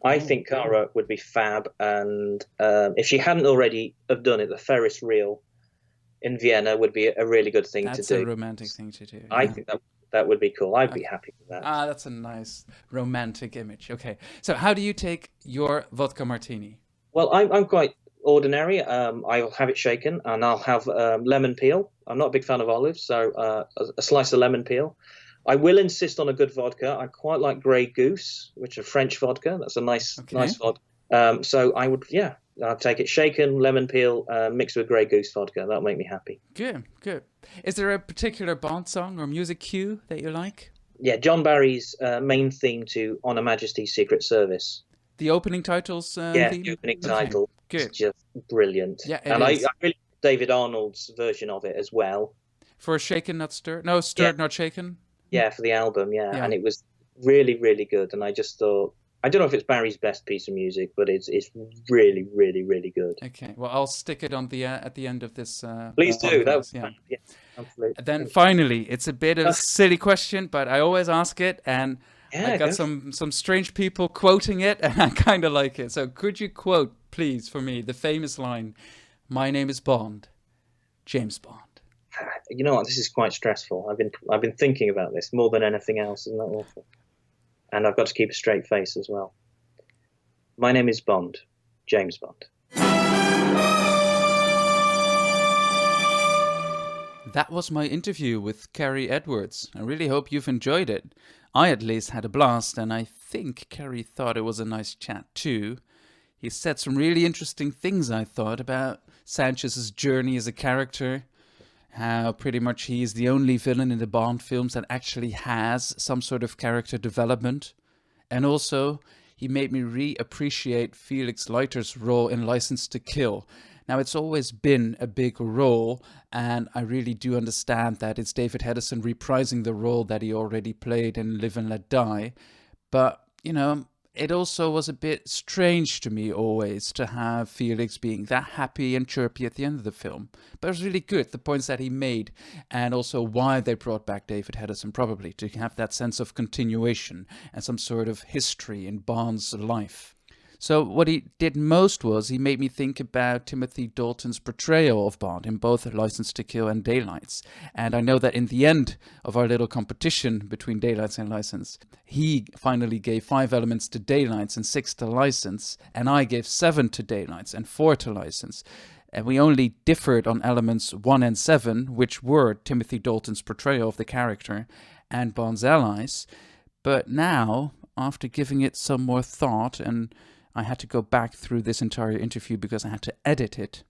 I: I think Cara would be fab, and if she hadn't already have done it, the Ferris wheel in Vienna would be a really good thing to do.
H: That's a romantic thing to do.
I: I think that would be cool. I'd be happy with that.
H: That's a nice romantic image. Okay, so how do you take your vodka martini?
I: Well, I'm quite ordinary. I'll have it shaken, and I'll have lemon peel. I'm not a big fan of olives, so a slice of lemon peel. I will insist on a good vodka. I quite like Grey Goose, which is French vodka. That's a nice vodka. So I would, I'll take it shaken, lemon peel, mixed with Grey Goose vodka. That'll make me happy.
H: Good. Is there a particular Bond song or music cue that you like?
I: Yeah, John Barry's main theme to On Her Majesty's Secret Service.
H: The opening titles?
I: The opening title.
H: Good.
I: It's just brilliant.
H: Yeah,
I: and I really like David Arnold's version of it as well.
H: For Shaken Not Stirred? No, Stirred Not Shaken?
I: Yeah, for the album, and it was really, really good. And I just thought, I don't know if it's Barry's best piece of music, but it's really, really, really good.
H: Okay, well, I'll stick it on the at the end of this.
I: Please do. That was absolutely.
H: Then finally, it's a bit of a silly question, but I always ask it, and I got some strange people quoting it, and I kind of like it. So could you quote, please, for me, the famous line, "My name is Bond, James Bond"?
I: You know what? This is quite stressful. I've been thinking about this more than anything else. Isn't that awful? And I've got to keep a straight face as well. My name is Bond, James Bond.
H: That was my interview with Cary Edwards. I really hope you've enjoyed it. I at least had a blast, and I think Cary thought it was a nice chat too. He said some really interesting things, I thought, about Sanchez's journey as a character, how pretty much he is the only villain in the Bond films that actually has some sort of character development. And also, he made me reappreciate Felix Leiter's role in License to Kill. Now, it's always been a big role, and I really do understand that it's David Hedison reprising the role that he already played in Live and Let Die. But, you know, it also was a bit strange to me always to have Felix being that happy and chirpy at the end of the film. But it was really good, the points that he made, and also why they brought back David Hedison, probably, to have that sense of continuation and some sort of history in Bond's life. So what he did most was he made me think about Timothy Dalton's portrayal of Bond in both License to Kill and Daylights. And I know that in the end of our little competition between Daylights and License, he finally gave 5 elements to Daylights and 6 to License, and I gave 7 to Daylights and 4 to License. And we only differed on elements 1 and 7, which were Timothy Dalton's portrayal of the character and Bond's allies. But now, after giving it some more thought, and I had to go back through this entire interview because I had to edit it,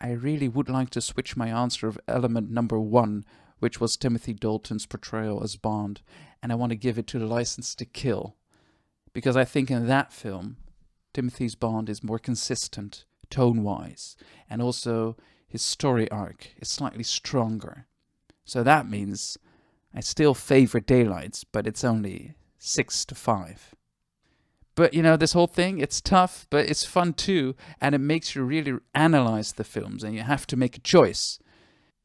H: I really would like to switch my answer of element number 1, which was Timothy Dalton's portrayal as Bond, and I want to give it to License to Kill. Because I think in that film, Timothy's Bond is more consistent, tone-wise, and also his story arc is slightly stronger. So that means I still favor Daylights, but it's only 6-5. But, this whole thing, it's tough, but it's fun too, and it makes you really analyze the films, and you have to make a choice.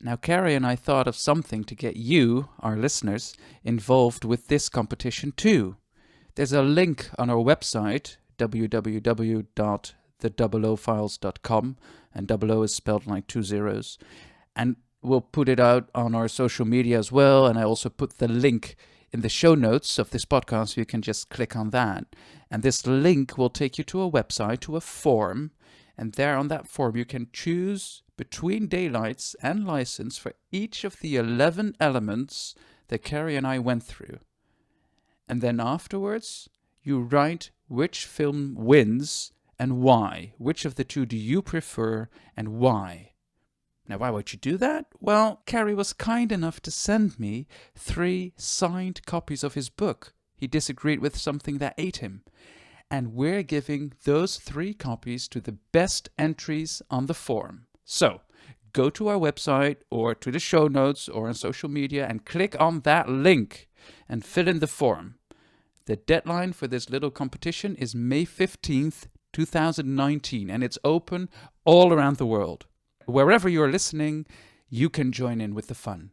H: Now, Cary and I thought of something to get you, our listeners, involved with this competition too. There's a link on our website, www.the00files.com, and 00 is spelled like 2 zeros. And we'll put it out on our social media as well, and I also put the link in the show notes of this podcast, so you can just click on that. And this link will take you to a website, to a form, and there on that form you can choose between Daylights and License for each of the 11 elements that Cary and I went through. And then afterwards, you write which film wins and why. Which of the two do you prefer and why? Now, why would you do that? Well, Cary was kind enough to send me 3 signed copies of his book. He disagreed with something that ate him. And we're giving those 3 copies to the best entries on the form. So, go to our website or to the show notes or on social media and click on that link and fill in the form. The deadline for this little competition is May 15th, 2019, and it's open all around the world. Wherever you're listening, you can join in with the fun.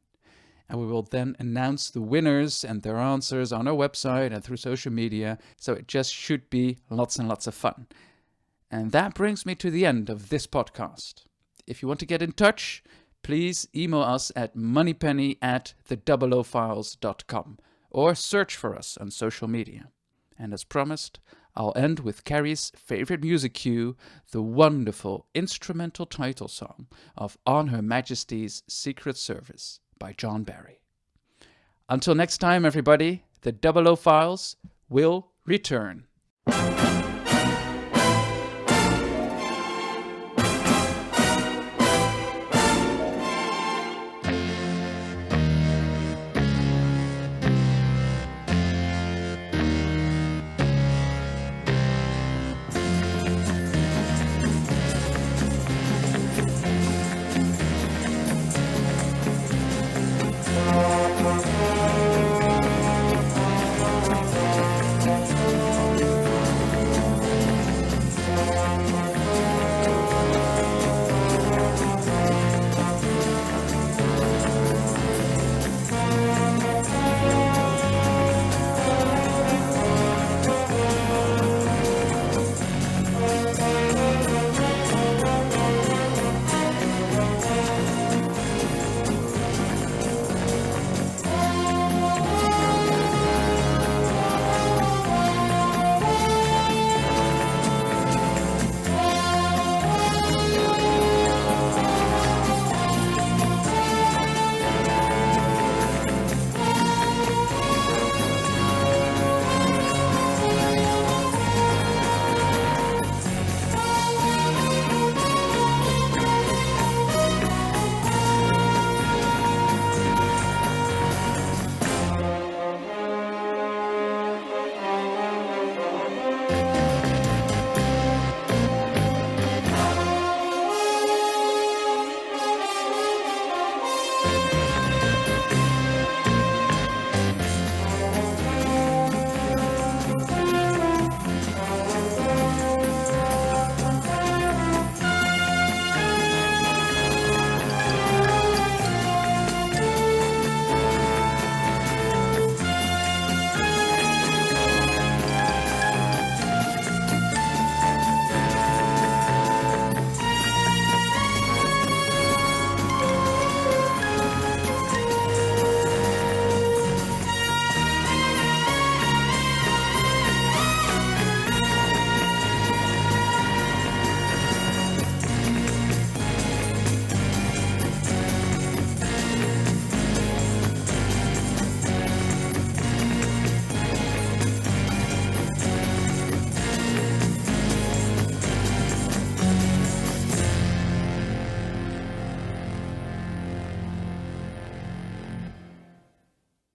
H: And we will then announce the winners and their answers on our website and through social media, so it just should be lots and lots of fun. And that brings me to the end of this podcast. If you want to get in touch, please email us at moneypenny@the00files.com or search for us on social media. And as promised, I'll end with Cary's favorite music cue, the wonderful instrumental title song of On Her Majesty's Secret Service by John Barry. Until next time, everybody, the 00 Files will return.